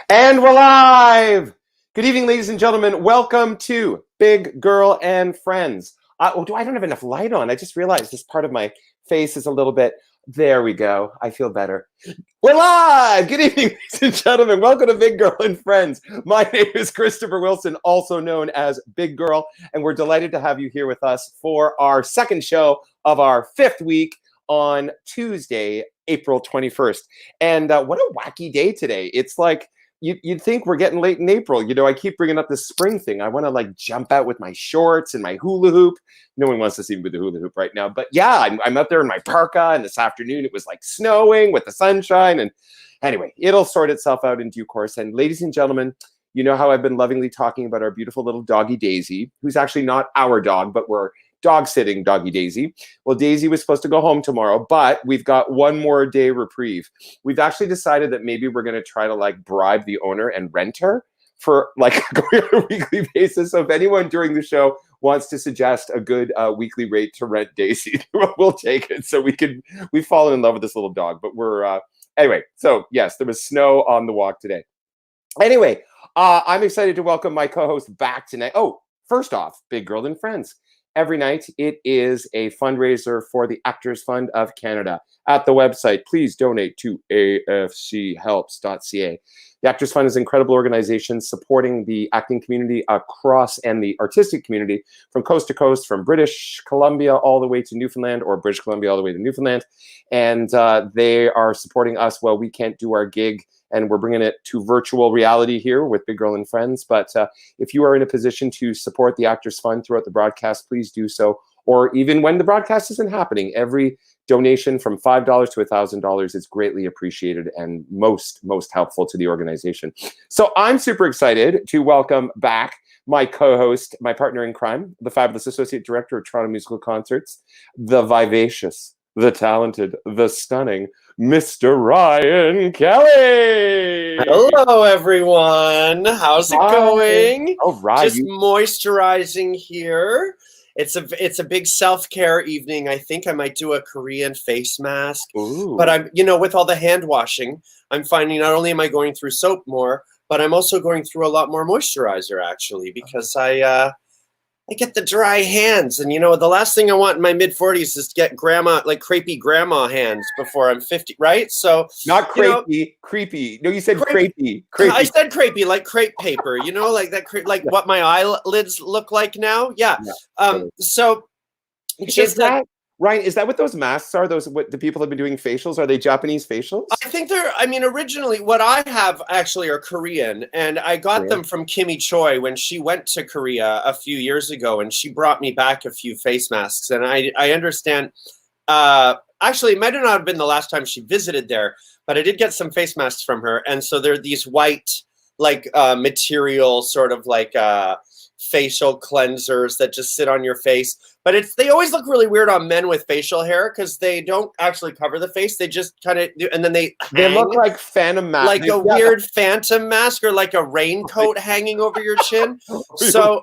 And we're live! Good evening, ladies and gentlemen. Welcome to Big Girl and Friends. I don't have enough light on. I just realized this part of my face is a little bit... There we go. I feel better. We're live! Good evening, ladies and gentlemen. Welcome to Big Girl and Friends. My name is Christopher Wilson, also known as Big Girl, and we're delighted to have you here with us for our second show of our fifth week on Tuesday, April 21st. And what a wacky day today. It's like, you'd think we're getting late in April. You know, I keep bringing up this spring thing. I want to like jump out with my shorts and my hula hoop. No one wants to see me with the hula hoop right now. But yeah, I'm out there in my parka. And this afternoon it was like snowing with the sunshine. And anyway, it'll sort itself out in due course. And ladies and gentlemen, you know how I've been lovingly talking about our beautiful little doggy Daisy, who's actually not our dog, but we're dog sitting doggy Daisy. Well, Daisy was supposed to go home tomorrow, but we've got one more day reprieve. We've actually decided that maybe we're going to try to like bribe the owner and rent her for like going on a weekly basis. So if anyone during the show wants to suggest a good weekly rate to rent Daisy, we'll take it. So we've fallen in love with this little dog, but we're anyway. So yes, there was snow on the walk today. Anyway, I'm excited to welcome my co-host back tonight. Oh, first off, Big Girl and Friends. Every night, it is a fundraiser for the Actors Fund of Canada. At the website, please donate to afchelps.ca. The Actors Fund is an incredible organization supporting the acting community across and the artistic community from coast to coast, from British Columbia all the way to Newfoundland, or British Columbia all the way to Newfoundland. And they are supporting us while we can't do our gig. And we're bringing it to virtual reality here with Big Girl and Friends. But if you are in a position to support the Actors Fund throughout the broadcast, please do so. Or even when the broadcast isn't happening, every donation from $5 to $1,000 is greatly appreciated and most helpful to the organization. So I'm super excited to welcome back my co-host, my partner in crime, the fabulous Associate Director of Toronto Musical Concerts, the vivacious, the talented, the stunning, Mr. Ryan Kelly. Hello, everyone. How's it going? All right. Just moisturizing here. It's a big self-care evening. I think I might do a Korean face mask. Ooh. But I'm, with all the hand washing, I'm finding not only am I going through soap more, but I'm also going through a lot more moisturizer actually, because I get the dry hands, and the last thing I want in my mid-40s is to get crepey grandma hands before I'm 50, right? So not crepey, creepy. No, you said crepey. I said crepey, like crepe paper, like that, like what my eyelids look like now. Yeah. So just that. Ryan, is that what those masks are? What the people have been doing facials? Are they Japanese facials? I think originally what I have actually are Korean, and I got them from Kimmy Choi when she went to Korea a few years ago, and she brought me back a few face masks. And I understand, actually, it might not have been the last time she visited there, but I did get some face masks from her. And so they're these white, material, sort of like facial cleansers that just sit on your face. But they always look really weird on men with facial hair because they don't actually cover the face. They just kind of do, and then they look like phantom mask, like a weird phantom mask, or like a raincoat hanging over your chin. So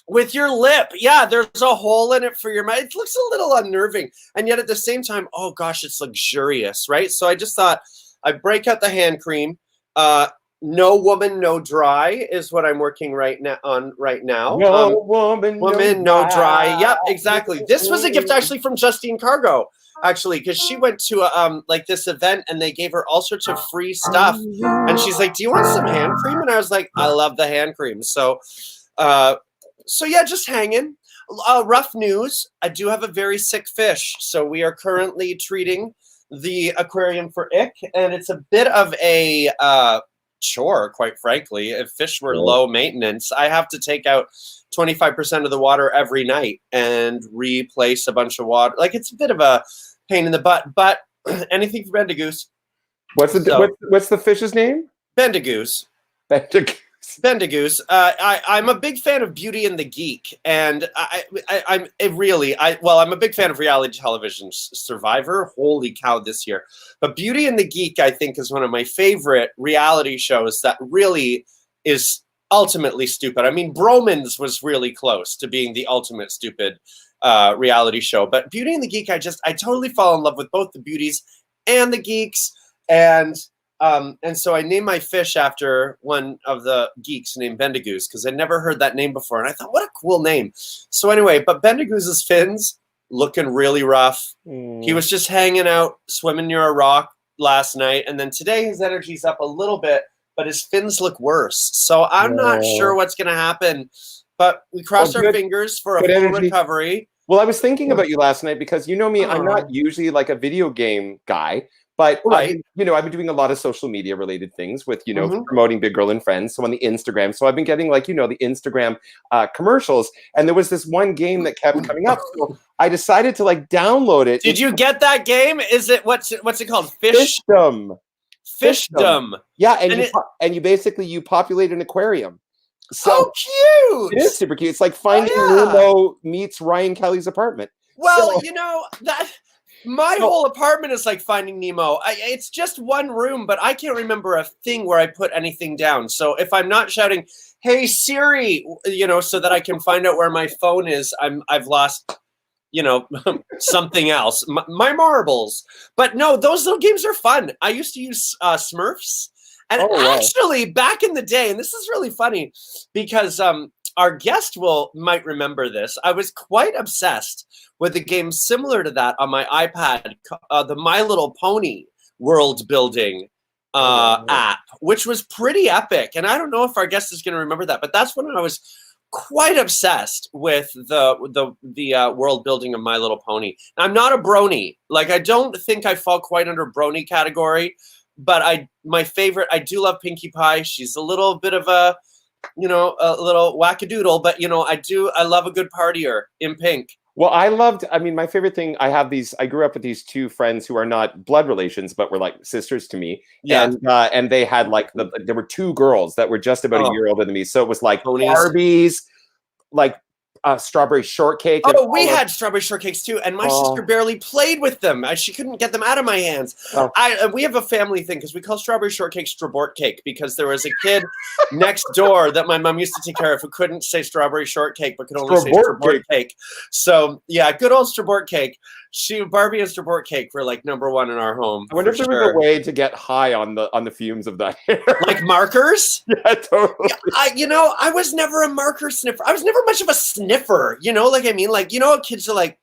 with your lip, there's a hole in it for your mouth. It looks a little unnerving, and yet at the same time, oh gosh, it's luxurious, right? So I just thought I'd break out the hand cream. No woman, no dry is what I'm working on right now. No woman, no dry. Yep, exactly. This was a gift actually from Justine Cargo, actually, because she went to this event and they gave her all sorts of free stuff. And she's like, "Do you want some hand cream?" And I was like, "I love the hand cream." So yeah, just hanging. Rough news. I do have a very sick fish, so we are currently treating the aquarium for ick, and it's a bit of a chore, quite frankly. If fish were low maintenance, I have to take out 25% of the water every night and replace a bunch of water. It's a bit of a pain in the butt, but anything for Bendigoose. What's the fish's name? Bendigoose. Bendigoose. I'm a big fan of Beauty and the Geek, and I'm a big fan of reality television. Survivor, holy cow, this year. But Beauty and the Geek, I think, is one of my favorite reality shows that really is ultimately stupid. I mean, Bromans was really close to being the ultimate stupid reality show, but Beauty and the Geek, I totally fall in love with both the beauties and the geeks, and And so I named my fish after one of the geeks named Bendigoose because I'd never heard that name before. And I thought, what a cool name. So anyway, but Bendigoose's fins looking really rough. He was just hanging out, swimming near a rock last night. And then today his energy's up a little bit, but his fins look worse. So I'm not sure what's going to happen. But we crossed our fingers for a full recovery. Well, I was thinking about you last night because you know me, I'm not usually like a video game guy. But I've been doing a lot of social media related things with, promoting Big Girl and Friends. So on the Instagram. So I've been getting like, the Instagram commercials. And there was this one game that kept coming up. So I decided to like download it. Did you get that game? Is it what's it called? Fishdom. Yeah, and you basically populate an aquarium. So cute! It is super cute. It's like Finding Nemo meets Ryan Kelly's apartment. Well, that. My whole apartment is like Finding Nemo. It's just one room, but I can't remember a thing where I put anything down. So if I'm not shouting, "Hey Siri," so that I can find out where my phone is, I've lost, something else. My marbles. But no, those little games are fun. I used to use Smurfs, and actually back in the day, and this is really funny because our guest might remember this. I was quite obsessed with a game similar to that on my iPad, the My Little Pony world building app, which was pretty epic. And I don't know if our guest is going to remember that, but that's when I was quite obsessed with the world building of My Little Pony. Now, I'm not a brony. Like, I don't think I fall quite under brony category, but I do love Pinkie Pie. She's a little bit of a little wackadoodle, but I love a good partier in pink. Well, my favorite thing, I grew up with these two friends who are not blood relations, but were like sisters to me. Yeah. And they had like, there were two girls that were just about a year older than me. So it was like Barbies, like strawberry shortcake. Oh, we had strawberry shortcakes too. And my sister barely played with them. She couldn't get them out of my hands. We have a family thing because we call strawberry shortcake Strabort cake because there was a kid next door that my mom used to take care of who couldn't say strawberry shortcake but could only say Strabort cake. So yeah, good old Strabort cake. Barbie and Strabort cake were like number one in our home. I wonder if there was a way to get high on the fumes of that hair. Like markers? Yeah, totally. I was never a marker sniffer. I was never much of a sniffer. Kids are like,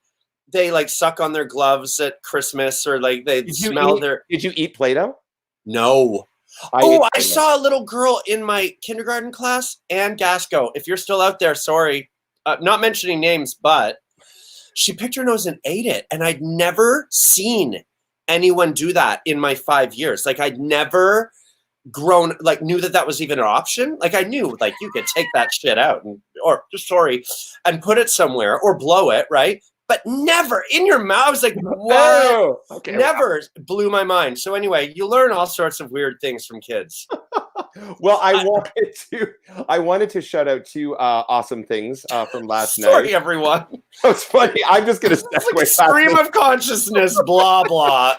they like suck on their gloves at Christmas or like they smell their. Did you eat Play-Doh? No. I saw a little girl in my kindergarten class, Ann Gasco. If you're still out there, sorry, not mentioning names, but she picked her nose and ate it. And I'd never seen anyone do that in my 5 years. Like I'd never knew that was even an option. Like I knew like you could take that shit out and put it somewhere or blow it, right? But never in your mouth. I was like, what? Never blew my mind. So anyway, you learn all sorts of weird things from kids. Well, I wanted to shout out two awesome things from last night. Sorry, everyone. It's funny. I'm just going to like stream of consciousness, blah, blah.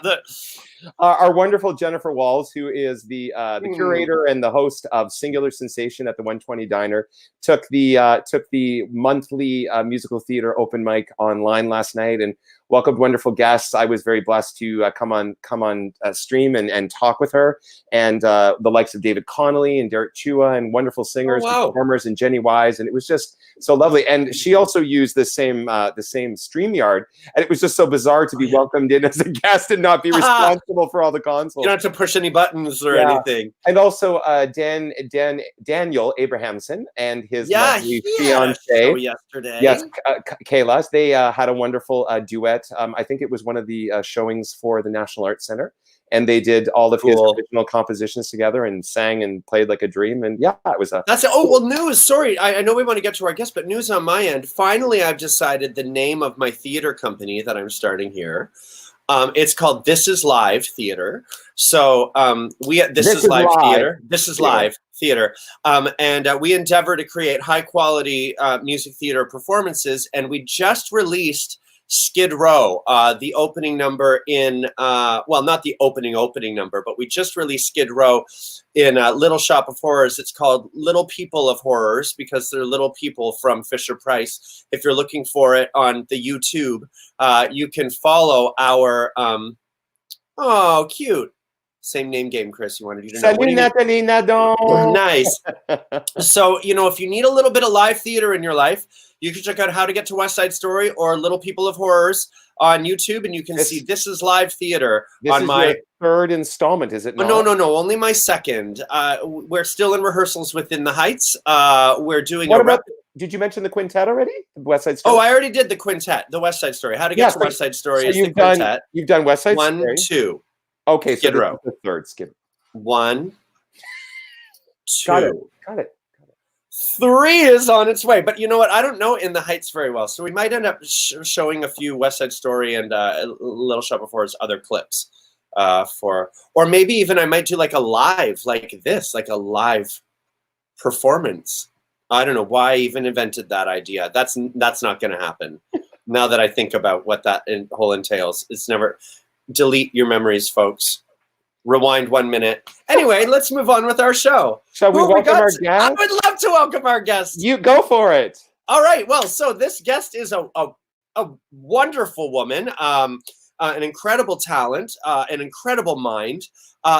Our wonderful Jennifer Walls, who is the curator and the host of Singular Sensation at the 120 Diner, took the monthly musical theater open mic online last night and welcomed wonderful guests. I was very blessed to come on stream and talk with her and the likes of David Connolly and Derek Chua and wonderful singers and performers and Jenny Wise, and it was just so lovely. And she also used the same StreamYard, and it was just so bizarre to be welcomed in as a guest and not be responsible for all the consoles. You don't have to push any buttons or anything. And also Daniel Abrahamson and his lovely fiance yesterday. Yes, Kayla. They had a wonderful duet. I think it was one of the showings for the National Arts Center. And they did all of his original compositions together and sang and played like a dream. And yeah, it was that's it. Oh, well, news. Sorry, I know we want to get to our guest, but news on my end. Finally, I've decided the name of my theater company that I'm starting here. It's called This Is Live Theater. So This is Live Theater. This is Live Theater. And we endeavor to create high quality music theater performances. And we just released Skid Row, the opening number in, not the opening number, but we just released Skid Row in Little Shop of Horrors. It's called Little People of Horrors because they're little people from Fisher Price. If you're looking for it on the YouTube, you can follow our, cute, Same name game, Chris. You wanted you to know. Salina, Talina, don. Nice. So, you know, if you need a little bit of live theater in your life, you can check out How to Get to West Side Story or Little People of Horrors on YouTube, and you can see this is live theater on my your third installment, is it not? No, only my second. We're still in rehearsals within the Heights. We're doing did you mention the quintet already? The West Side Story? Oh, I already did the quintet, the West Side Story. How to Get to West Side Story so is the quintet. You've done West Side Story? 1, 2. Okay, Skid so Row. The third Skid Row. 1, 2. Got it. 3 is on its way, but you know what? I don't know In the Heights very well, so we might end up showing a few West Side Story and Little Shop of Horrors other clips or maybe even I might do like a live, like a live performance. I don't know why I even invented that idea. That's not going to happen. Now that I think about what that whole entails, it's never. Delete your memories, folks. Rewind 1 minute. Anyway, let's move on with our show. Shall we welcome our guest? I would love to welcome our guest. You go for it. All right. Well, so this guest is a wonderful woman, an incredible talent, an incredible mind,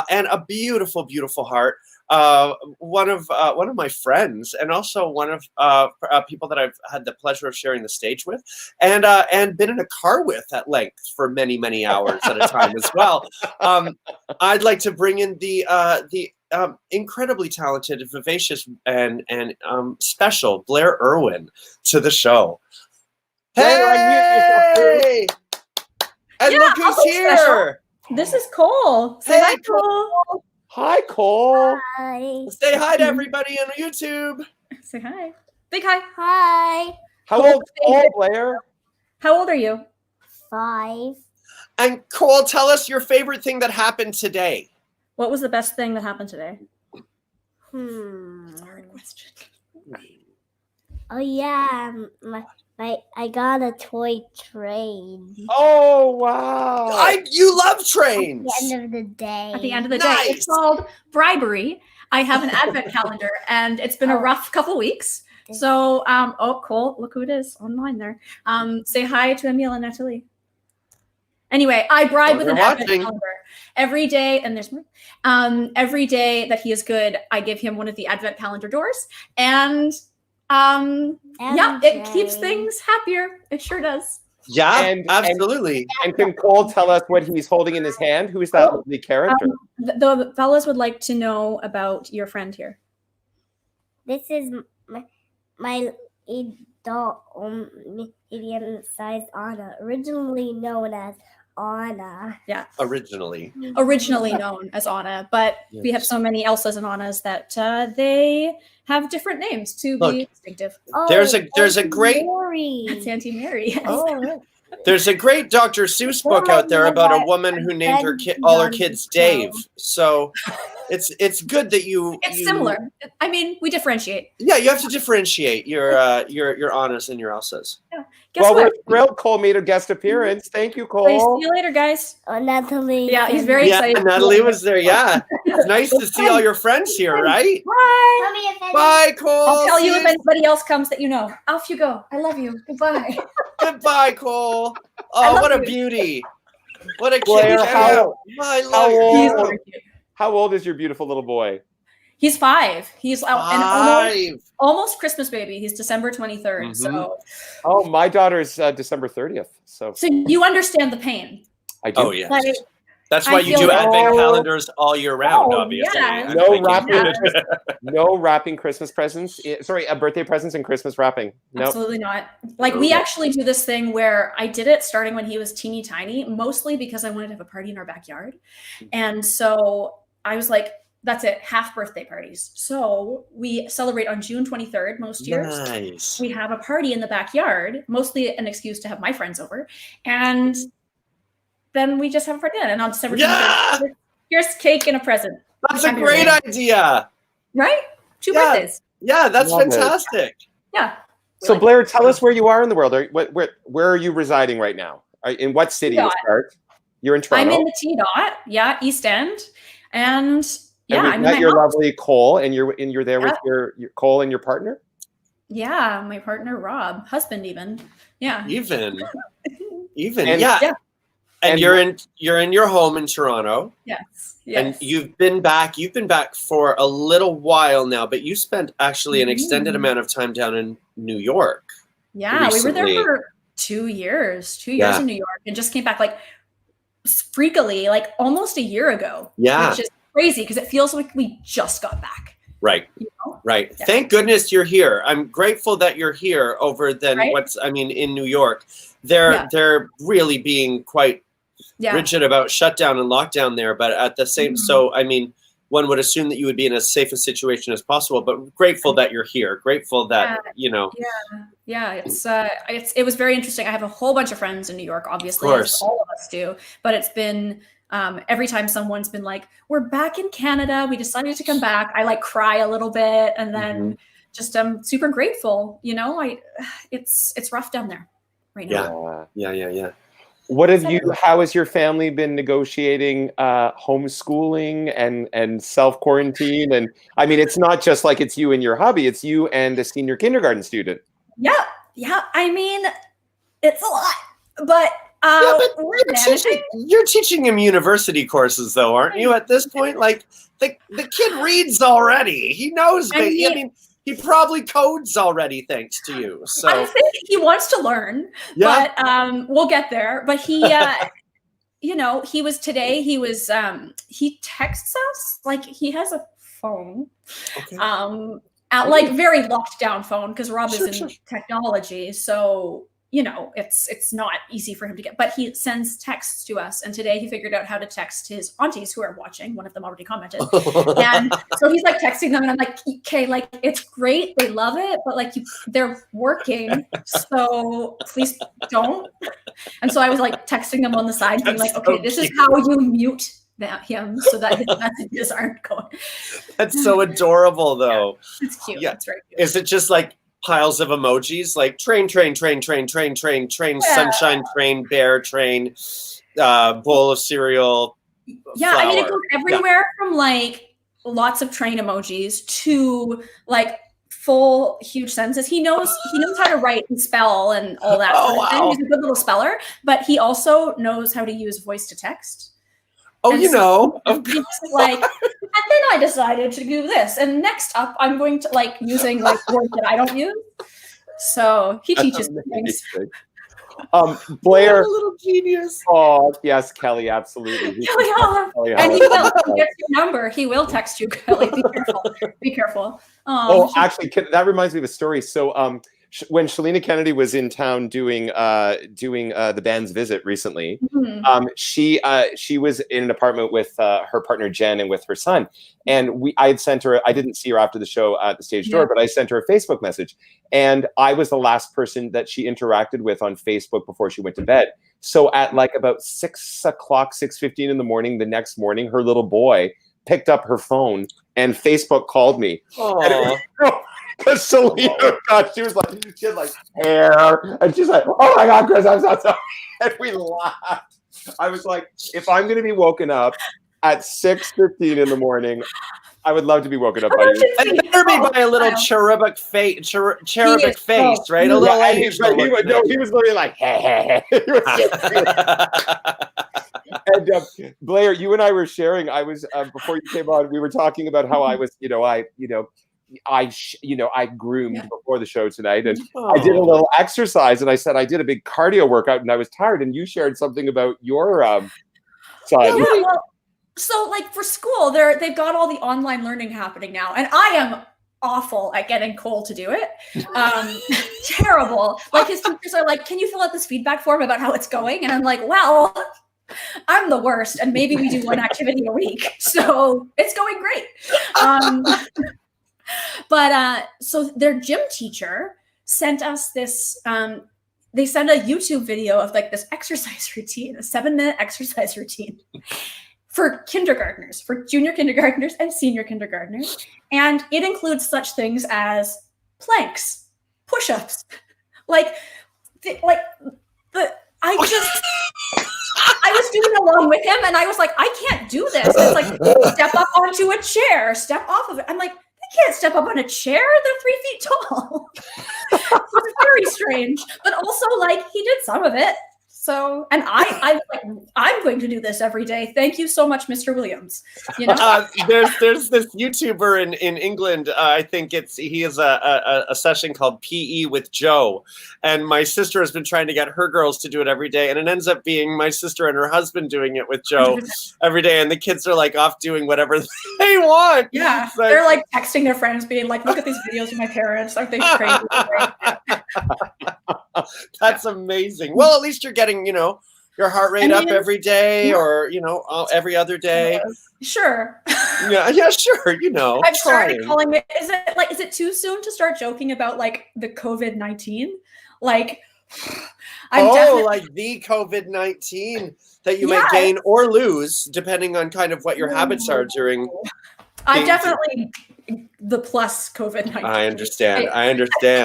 and a beautiful, beautiful heart. One of my friends, and also one of people that I've had the pleasure of sharing the stage with, and been in a car with at length for many, many hours at a time as well. I'd like to bring in the incredibly talented, vivacious, and special Blair IRWIN to the show. Hey! And look who's here! Special. This is Cole. Say hi, Cole. Hi, Cole. Hi. Say hi to everybody on YouTube. Say hi. Big hi. Hi. How old is Cole, Blair? How old are you? 5. And Cole, tell us your favorite thing that happened today. What was the best thing that happened today? Hard question. Oh yeah, I got a toy train. Oh, wow. You love trains. At the end of the day. At the end of the day. Nice. It's called bribery. I have an advent calendar, and it's been a rough couple weeks. So, oh, Cole, look who it is online there. Say hi to Emile and Natalie. Anyway, I bribe with an advent calendar every day, and there's more. Every day that he is good, I give him one of the advent calendar doors, and yeah, it keeps things happier. It sure does. Yeah, absolutely. And can Cole tell us what he's holding in his hand? Who is that lovely character? The fellas would like to know about your friend here. This is my adult medium-sized Anna, originally known as Anna. Yeah. Originally known as Anna, but we have so many Elsas and Annas that they have different names to be distinctive. Oh, there's a great It's Auntie Mary. Yes. Oh, there's a great Dr. Seuss book out there about a woman who named all her kids Dave. So it's good that it's similar. I mean, we differentiate. Yeah, you have to differentiate your Annas and your Elsas. Yeah. Guess what? We're thrilled Cole made a guest appearance. Thank you, Cole. See you later, guys. Oh, Natalie. Yeah, he's very excited. Natalie was there. Yeah, it's nice to see all your friends here, right? Bye. Bye, Cole. I'll tell you if anybody else comes that you know. Off you go. I love you. Goodbye. Goodbye, Cole. Oh, what a beauty. What a Blair, kid. How old is your beautiful little boy? He's 5. He's Five. almost Christmas baby. He's December 23rd. So. Oh, my daughter's December 30th. So you understand the pain. I do. Oh, yeah. Like, That's why you do advent calendars all year round, obviously. Yeah. No wrapping Christmas presents. Birthday presents and Christmas wrapping. Nope. Absolutely not. Like, we actually do this thing where I did it starting when he was teeny tiny, mostly because I wanted to have a party in our backyard. And so I was like, that's it, half birthday parties. So we celebrate on June 23rd most years. Nice. We have a party in the backyard, mostly an excuse to have my friends over. And then we just have a party. And on December 23rd, here's cake and a present. That's a great idea. Right? 2 birthdays. Yeah, that's fantastic. Yeah. So Blair, tell us where you are in the world. Where are you residing right now? In what city to start? You're in Toronto. I'm in the T-Dot, East End. And I'm met your lovely Cole, and you're there with your Cole and your partner. Yeah, my partner Rob, husband even. Yeah. Even. And you're in your home in Toronto. Yes. And you've been back for a little while now, but you spent actually an extended amount of time down in New York. Yeah, recently. we were there for 2 years. 2 years in New York, and just came back like freakily, like almost a year ago. Yeah. Which is crazy because it feels like we just got back. Right. You know? Right. Yeah. Thank goodness you're here. I'm grateful that you're here over than Right? in New York. They're really being quite rigid about shutdown and lockdown there, but at the same, so I mean, one would assume that you would be in as safe a situation as possible, but grateful that you're here. Grateful that, you know. Yeah. It was very interesting. I have a whole bunch of friends in New York, obviously, as all of us do, but it's been, every time someone's been like, we're back in Canada, we decided to come back, I like cry a little bit, and then just I'm super grateful. You know, it's rough down there right now. Yeah. What have you? How has your family been negotiating homeschooling and self quarantine? And I mean, it's not just like it's you and your hubby; it's you and a senior kindergarten student. Yeah. I mean, it's a lot, but you're teaching him university courses, though, aren't you? At this point, like the kid reads already; he knows. I mean, he probably codes already, thanks to you. So I think he wants to learn, but we'll get there. But he, you know, he texts us, like he has a phone, at like very locked down phone because Rob is in technology. So, you know, it's not easy for him to get, but he sends texts to us. And today he figured out how to text his aunties who are watching. One of them already commented. And so he's like texting them and I'm like, okay, like it's great. They love it, but like they're working. So please don't. And so I was like texting them on the side being like, okay, this is how you mute him so that his messages aren't going. That's so adorable though. Yeah, it's cute. Yeah. It's very cute. Is it just like piles of emojis like train, sunshine train, bear train, bowl of cereal? Yeah, flower. I mean, it goes everywhere from like lots of train emojis to like full huge sentences. He knows how to write and spell and all that. Wow. He's a good little speller, but he also knows how to use voice to text. Oh, and you know, he's like, and then I decided to do this, and next up I'm going to like using like words that I don't use. So he teaches me things. Blair, a little genius. Oh yes, Kelly, absolutely. Kelly, and he will. He gets your number. He will text you, Kelly. Be careful. Be careful. Actually, that reminds me of a story. So, when Shalina Kennedy was in town doing the band's visit recently, she was in an apartment with her partner Jen and with her son, and I had sent her. I didn't see her after the show at the stage door, but I sent her a Facebook message, and I was the last person that she interacted with on Facebook before she went to bed. So at like about 6 o'clock, 6:15 in the morning, the next morning, her little boy picked up her phone and Facebook called me. Because Selena, God, she had like hair, and she's like, "Oh my God, Chris, I'm so sorry," and we laughed. I was like, if I'm going to be woken up at 6:15 in the morning, I would love to be woken up by you. And better be by a little cherubic face, right? A little. He was literally like, hey. And Blair, you and I were sharing. I was before you came on. We were talking about how I was, I groomed before the show tonight, and I did a little exercise, and I said I did a big cardio workout, and I was tired. And you shared something about your side. Well, so like for school, they've got all the online learning happening now, and I am awful at getting Cole to do it. Terrible. Like his teachers are like, "Can you fill out this feedback form about how it's going?" And I'm like, "Well, I'm the worst, and maybe we do one activity a week, so it's going great." But so their gym teacher sent us this. They sent a YouTube video of like this exercise routine, a 7-minute exercise routine for kindergartners, for junior kindergartners and senior kindergartners, and it includes such things as planks, push-ups, I was doing along with him, and I was like, I can't do this. It's like, step up onto a chair, step off of it. I'm like, they can't step up on a chair. They're 3 feet tall. It's very strange. But also, like, he did some of it. So, and I'm like, I'm going to do this every day. Thank you so much, Mr. Williams. You know, there's this YouTuber in England. I think he has a session called PE with Joe, and my sister has been trying to get her girls to do it every day, and it ends up being my sister and her husband doing it with Joe every day, and the kids are like off doing whatever they want. Yeah, they're like texting their friends, being like, "Look at these videos of my parents. Aren't they crazy?" That's amazing. Well, at least you're getting, your heart rate up every day, or every other day. Sure. Yeah, sure. I've started calling it. Is it too soon to start joking about like the COVID-19? Like, like the COVID-19 that you might gain or lose depending on kind of what your habits are during. I'm definitely the plus COVID-19. I understand.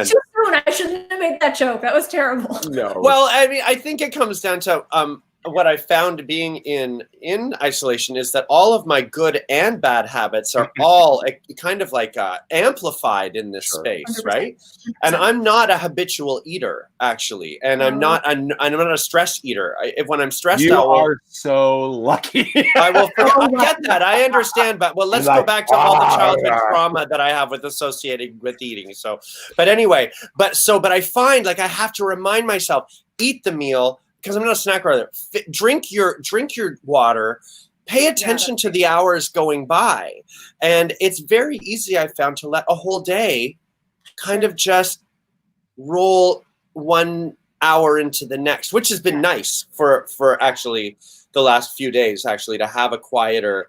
Too soon. I shouldn't have made that joke. That was terrible. No. Well, I mean, I think it comes down to what I found being in isolation is that all of my good and bad habits are all kind of like amplified in this space, 100%. Right? And I'm not a habitual eater, actually, and I'm not a stress eater. When I'm stressed out, you are so lucky. I will. I get that. I understand, but let's go back to all the childhood trauma that I have associated with eating. So, but anyway, but I find like I have to remind myself, eat the meal. Because I'm not a snack rather. Drink your water. Pay attention to the hours going by, and it's very easy. I found to let a whole day kind of just roll 1 hour into the next, which has been nice for actually the last few days. Actually, to have a quieter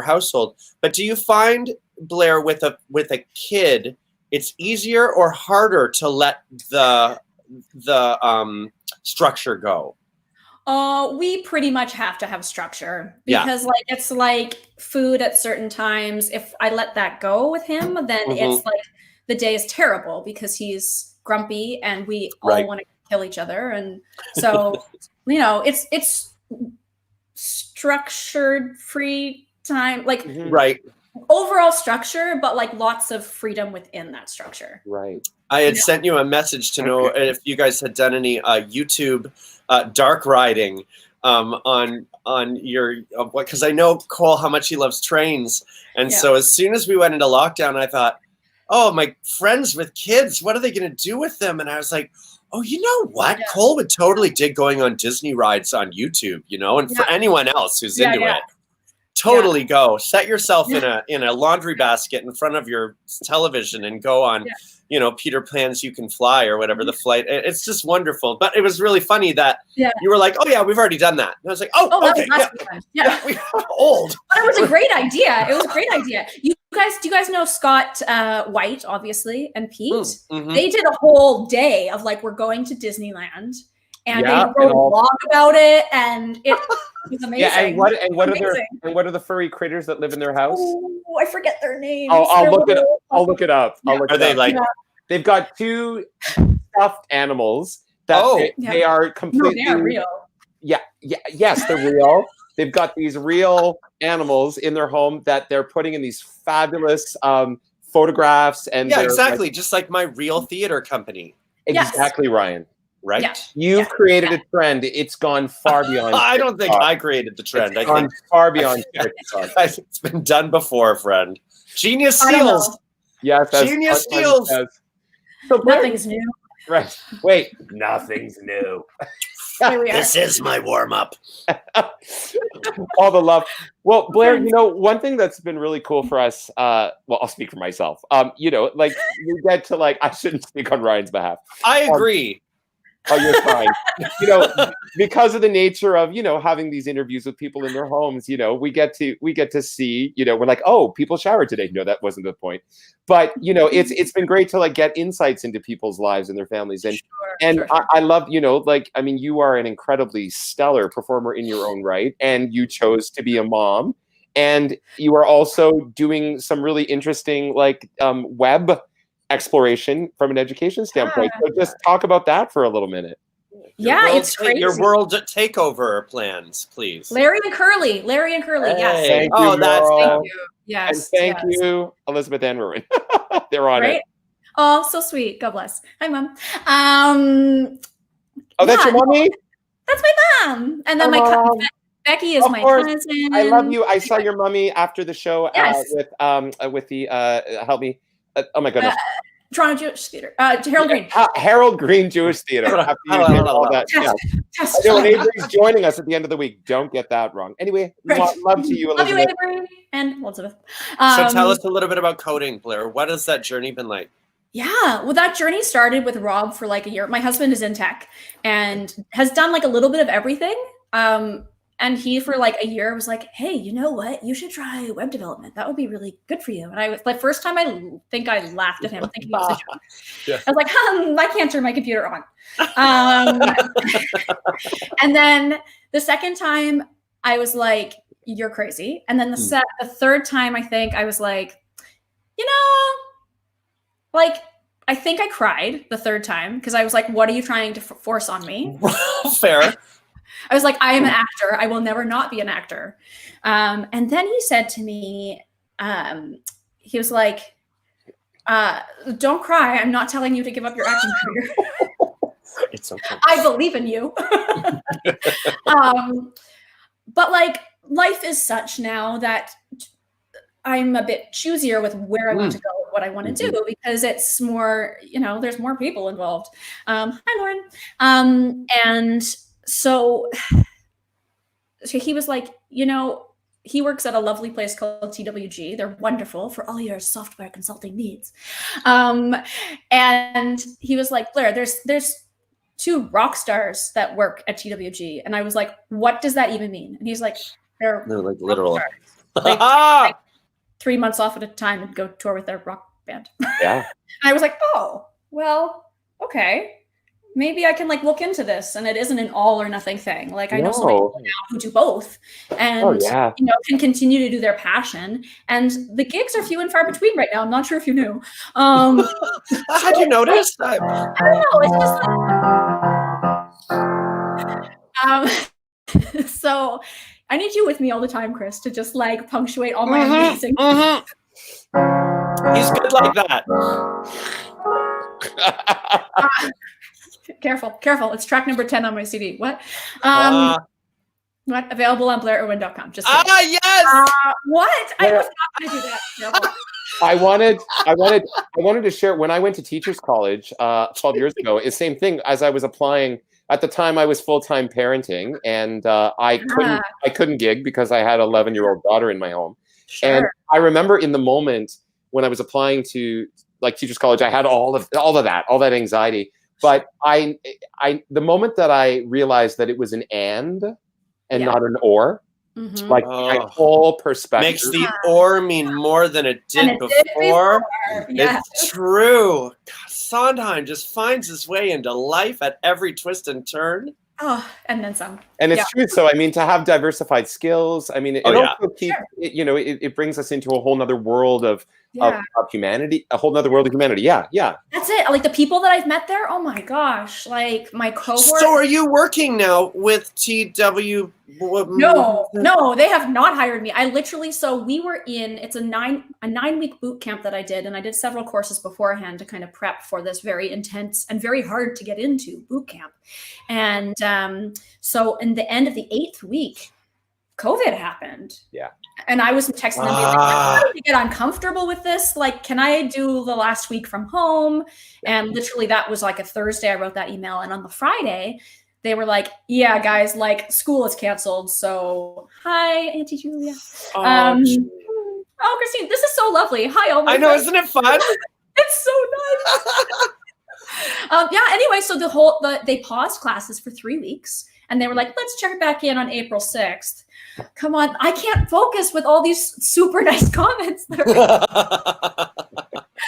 household. But do you find, Blair, with a kid, it's easier or harder to let the structure go? We pretty much have to have structure because like it's like food at certain times. If I let that go with him, then it's like the day is terrible because he's grumpy and we all want to kill each other. And so, it's structured free time, like overall structure, but like lots of freedom within that structure. Right. I had sent you a message to know if you guys had done any YouTube dark riding on your because I know Cole how much he loves trains, and so as soon as we went into lockdown, I thought, oh, my friends with kids, what are they going to do with them? And I was like, oh, you know what? Yeah. Cole would totally dig going on Disney rides on YouTube, and for anyone else who's into it. Totally go. Set yourself in a laundry basket in front of your television and go on, Peter Pan's You Can Fly or whatever the flight. It's just wonderful. But it was really funny that you were like, oh, yeah, we've already done that. And I was like, oh okay. We are old. But it was a great idea. It was a great idea. Do you guys know Scott White, obviously, and Pete? They did a whole day of like, we're going to Disneyland. And they wrote a blog about it, and it was amazing. Yeah, and what are the furry critters that live in their house? Oh, I forget their names. I'll look it up. Are they like? They've got 2 stuffed animals that they are completely. No, they're real. Yes, they're real. They've got these real animals in their home that they're putting in these fabulous photographs and. Yeah, exactly. Just like my real theater company. Exactly, Ryan. Right? Yeah. You've created a trend. It's gone far beyond. I don't think I created the trend. It's gone far beyond. It's been done before, friend. Genius steals. Yes, Genius steals. So nothing's new. Right. Wait, nothing's new. This is my warm-up. All the love. Well, Blair, one thing that's been really cool for us, well, I'll speak for myself. Like we get to I shouldn't speak on Ryan's behalf. I agree. Oh, you're fine. Because of the nature of, having these interviews with people in their homes, we get to see, we're like, oh, people showered today. No, that wasn't the point. But, it's been great to get insights into people's lives and their families. And sure. I love, you are an incredibly stellar performer in your own right. And you chose to be a mom. And you are also doing some really interesting web exploration from an education standpoint. So just talk about that for a little minute. It's crazy. Your world takeover plans, please. Larry and Curly, yes. Thank you, thank you. Yes. And thank you, Elizabeth and Ruin. They're on it. Oh, so sweet. God bless. Hi, Mom. That's your mommy? That's my mom. And then Becky is Of my course. cousin. I love you. I saw your mummy after the show Yes. with the help me. Oh my goodness. Toronto Jewish Theater. Harold Green. Harold Green Jewish Theater. After you did all that. Yeah. I know Avery's joining us at the end of the week. Don't get that wrong. Anyway, love to you, Elizabeth. Love you, Avery and Elizabeth. So tell us a little bit about coding, Blair. What has that journey been like? Yeah, well, that journey started with Rob for like a year. My husband is in tech and has done like a little bit of everything. And he, for like a year, was like, hey, you know what? You should try web development. That would be really good for you. And I was like, first time I think I laughed at him thinking he was a joke. Yeah. I was like, I can't turn my computer on. And then the second time I was like, you're crazy. And then the third time, I think I was like, you know, like, I think I cried the third time because I was like, what are you trying to force on me? Fair. I was like, I am an actor. I will never not be an actor. And then he said to me, he was like, don't cry. I'm not telling you to give up your acting career. It's okay. I believe in you. But like, life is such now that I'm a bit choosier with where I want to go, what I want to do, because it's more, you know, there's more people involved. Hi, Lauren. And so he was like, you know, he works at a lovely place called TWG. They're wonderful for all your software consulting needs. And he was like, Blair, there's 2 rock stars that work at TWG. And I was like, what does that even mean? And he's like, they're like literal. Like 3 months off at a time and go tour with their rock band. Yeah. And I was like, oh, well, okay. Maybe I can like look into this, and it isn't an all or nothing thing. Like I know so many people now who do both, and you know, can continue to do their passion. And the gigs are few and far between right now. I'm not sure if you knew. How'd you notice? I don't know. It's just like, so I need you with me all the time, Chris, to just like punctuate all my amazing. He's good like that. Careful. It's track number 10 on my CD. What? What? Available on BLAIRIRWIN.com. Just yes. What? I was not going to do that. I wanted to share when I went to teachers college 12 years ago. It's the same thing as I was applying. At the time, I was full-time parenting, and I couldn't gig because I had an 11-year-old daughter in my home. Sure. And I remember in the moment when I was applying to like teachers college, I had all that anxiety. But the moment that I realized that it was an and not an or, like my whole perspective makes the or mean more than it did before. Yeah. It's true. God, Sondheim just finds his way into life at every twist and turn. Oh, and then some. And it's true. So, I mean, to have diversified skills, I mean, it also keeps, it brings us into a whole nother world of humanity, a whole nother world of humanity. Yeah. That's it. Like the people that I've met there, oh my gosh, like my cohort. So are you working now with TW? No, they have not hired me. I literally, so we were it's a 9-week boot camp that I did. And I did several courses beforehand to kind of prep for this very intense and very hard to get into boot camp. And so in the end of the 8th week, COVID happened. Yeah. And I was texting them, like, I'm starting to get uncomfortable with this. Like, can I do the last week from home? And literally that was like a Thursday, I wrote that email. And on the Friday, they were like, yeah, guys, like school is canceled. So hi, Auntie Julia. Oh, Christine, this is so lovely. Hi, all my friends. Isn't it fun? It's so nice. Anyway, so they paused classes for 3 weeks. And they were like, let's check back in on April 6th. Come on, I can't focus with all these super nice comments.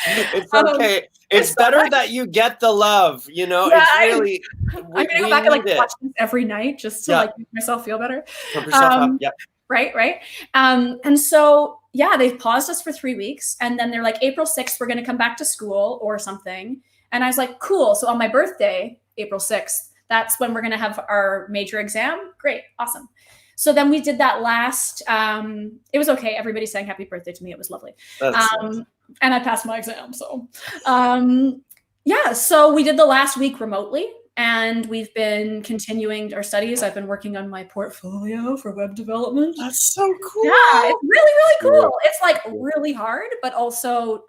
It's okay. It's better that you get the love, you know? Yeah, it's really, I'm going to go back and like watch this every night just to like make myself feel better. Pump yourself up. Yep. Right. And so, they paused us for 3 weeks. And then they're like, April 6th, we're going to come back to school or something. And I was like, cool. So on my birthday, April 6th, that's when we're going to have our major exam. Great. Awesome. So then we did that last, it was okay. Everybody sang happy birthday to me. It was lovely. And I passed my exam. So, so we did the last week remotely. and we've been continuing our studies. I've been working on my portfolio for web development. That's so cool. Yeah, it's really, really cool. It's like really hard, but also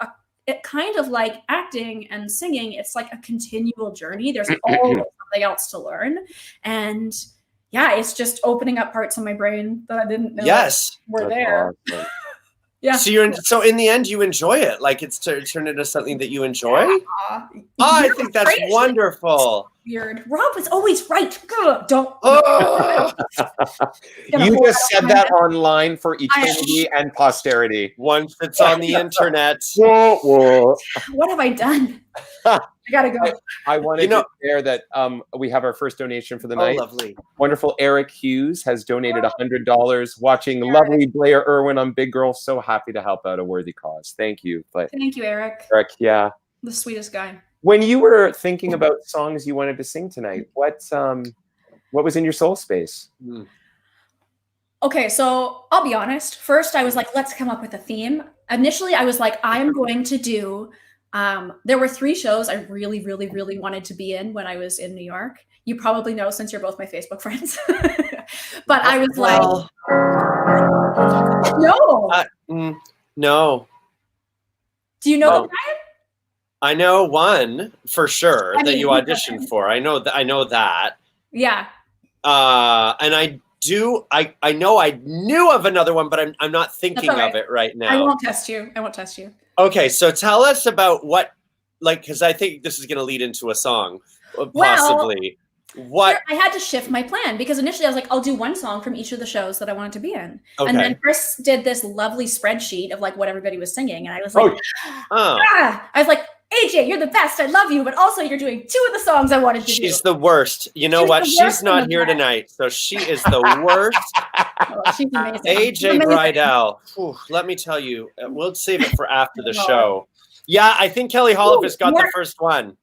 it kind of like acting and singing. It's like a continual journey. There's always something else to learn. And yeah, it's just opening up parts of my brain that I didn't know were there. Awesome. Yeah. So in the end, you enjoy it. Like it's turned into something that you enjoy. I think that's wonderful. Weird. Rob was always right. Don't. Oh. You just said that online for eternity and posterity. Once it's on the internet. Whoa, whoa. What have I done? I gotta go. I wanted to share that we have our first donation for the night. Lovely. Wonderful Eric Hughes has donated $100 watching lovely Blair Irwin on Big Girl. So happy to help out a worthy cause. Thank you. Thank you, Eric. Eric, yeah. The sweetest guy. When you were thinking about songs you wanted to sing tonight, what was in your soul space? Okay, so I'll be honest. First, I was like, let's come up with a theme. Initially, I was like, I am going to do there were 3 shows I really, really, really wanted to be in when I was in New York. You probably know since you're both my Facebook friends. But I was like, no. No. Do you know the Brian? I know one for sure that you auditioned for. I know that. Yeah. And I know I knew of another one, but I'm not thinking of it right now. I won't test you. Okay, so tell us about what, like, because I think this is going to lead into a song, possibly. What I had to shift my plan because initially I was like, I'll do one song from each of the shows that I wanted to be in. Okay. And then Chris did this lovely spreadsheet of like what everybody was singing. And I was like, I was like, AJ, you're the best. I love you. But also you're doing 2 of the songs I wanted to do. She's the worst. You know what? She's not here tonight. So she is the worst. She's amazing. AJ Bridell. Let me tell you, we'll save it for after the show. Yeah, I think Kelly Holliver's got the first one.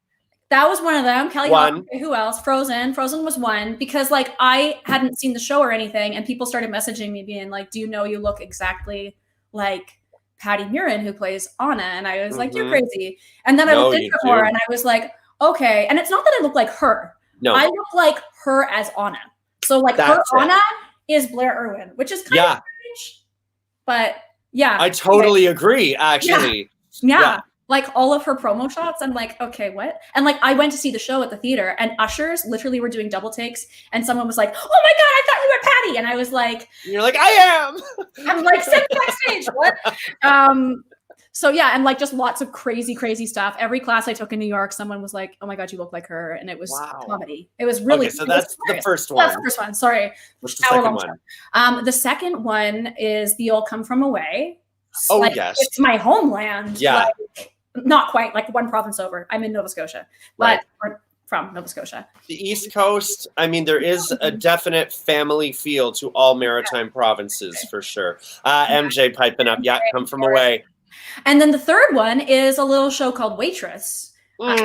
That was one of them. Kelly Holliver. Who else? Frozen. Frozen was one because like I hadn't seen the show or anything, and people started messaging me being like, "Do you know you look exactly like Patty Murin who plays Anna?" And I was like, "You're crazy." And then I looked into her, and I was like, "Okay." And it's not that I look like her. No, I look like her as Anna. So like Anna is Blair Irwin, which is kind of strange. But yeah, I totally agree. Actually, yeah. Like all of her promo shots, I'm like, okay, what? And like I went to see the show at the theater and ushers literally were doing double takes and someone was like, oh my God, I thought you were Patty. And I was like, you're like, I am. I'm like, send me backstage. What? So yeah, and like just lots of crazy, crazy stuff. Every class I took in New York, someone was like, oh my God, you look like her. And it was comedy. It was really so that's the first one. That's the first one. Sorry. What's the second one? The second one is The You'll Come From Away. Oh, like, yes. It's my homeland. Yeah. Like, not quite, like one province over. I'm in Nova Scotia, but or from Nova Scotia. The East Coast, I mean, there is a definite family feel to all maritime provinces for sure. MJ piping up, Come From Away. And then the third one is a little show called Waitress. That's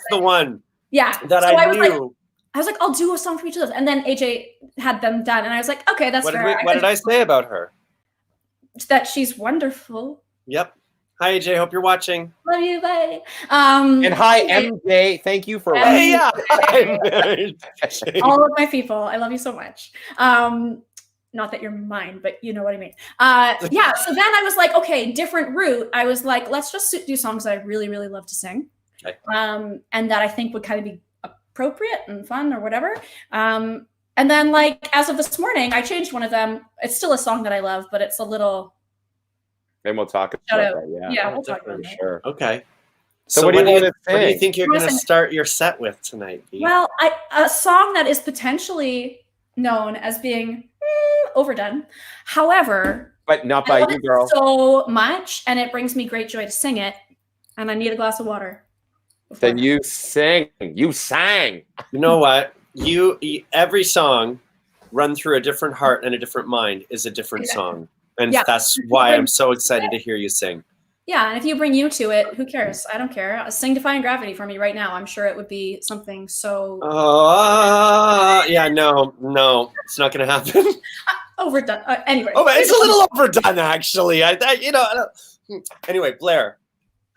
the one. Yeah. That I knew. I was like, I'll do a song for each of those. And then AJ had them done. And I was like, okay, that's fair. What did I say about her? That she's wonderful. Yep. Hi, AJ. Hope you're watching. Love you. Bye. And hi, MJ. Thank you for watching. All of my people. I love you so much. Not that you're mine, but you know what I mean. Yeah. So then I was like, okay, different route. I was like, let's just do songs that I really, really love to sing. Okay. And that I think would kind of be appropriate and fun or whatever. And then, like, as of this morning, I changed one of them. It's still a song that I love, but it's a little... Then we'll talk about that, Yeah, we'll talk about it. Sure. Okay. So what do you think you're going to start your set with tonight, Pete? Well, a song that is potentially known as being overdone. However... But not by you, girl. So much, and it brings me great joy to sing it, and I need a glass of water. Then you sing. You sang. You know what? You every song run through a different heart and a different mind is a different song, and that's why I'm so excited to hear you sing. Yeah, and if you bring you to it, who cares? I don't care. Sing Defying Gravity for me right now. I'm sure it would be something so. Yeah, no, it's not going to happen. Overdone. Anyway. Oh, it's a little overdone, actually. Anyway, Blair,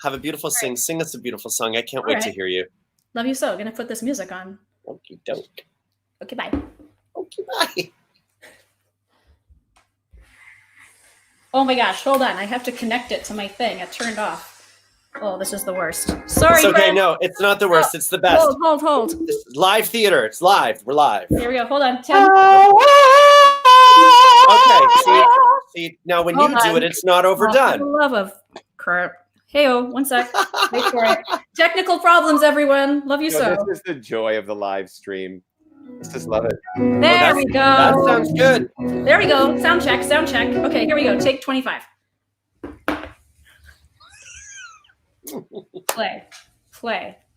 Have a beautiful sing. Sing us a beautiful song. I can't wait to hear you. Love you so. Gonna put this music on. Okie doke. Okay, bye. Okay, bye. Oh my gosh, hold on. I have to connect it to my thing. It turned off. Oh, this is the worst. Sorry. It's okay. Fred. No, it's not the worst. It's the best. Hold. This is live theater. It's live. We're live. Here we go. Hold on. 10. Okay. See. Now, when you do it, it's not overdone. For the love of crap. Hey-oh, one sec. Wait for it. Technical problems, everyone. Love you so. This is the joy of the live stream. Just love it. There we go. That sounds good. There we go. Sound check. Okay, here we go. Take 25. Play.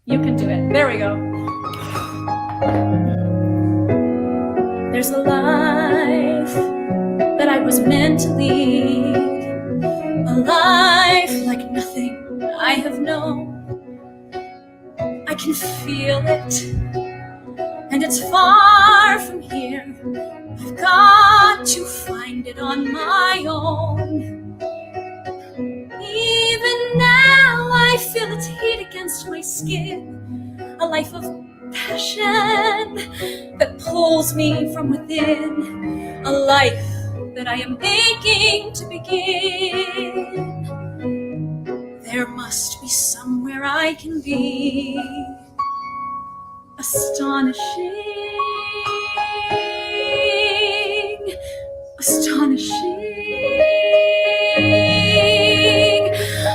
You can do it. There we go. There's a life that I was meant to lead. A life like nothing I have known. I can feel it, and it's far from here. I've got to find it on my own. Even now I feel its heat against my skin. A life of passion that pulls me from within. A life that I am aching to begin. There must be somewhere I can be. Astonishing.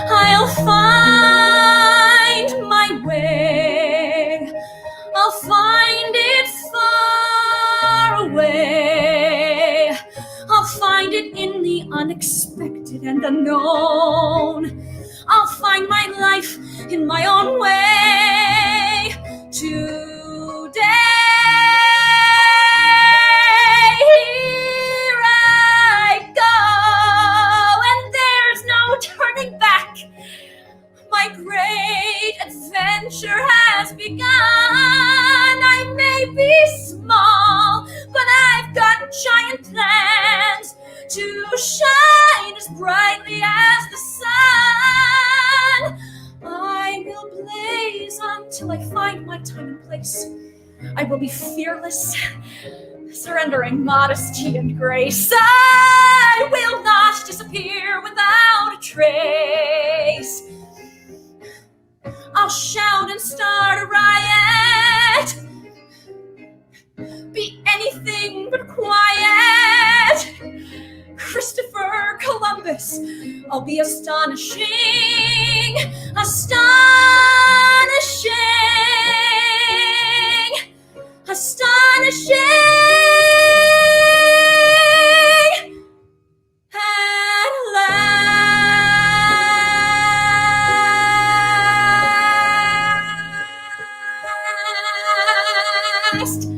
I'll find my way. I'll find it far away. I'll find it in the unexpected and unknown. I'll find my life in my own way. Today, here I go, and there's no turning back. My great adventure has begun. I may be small, but I've got giant plans to shine as brightly as the sun. I will blaze until I find my time and place. I will be fearless, surrendering modesty and grace. I will not disappear without a trace. I'll shout and start a riot. Be anything but quiet. Christopher Columbus, I'll be astonishing. At last.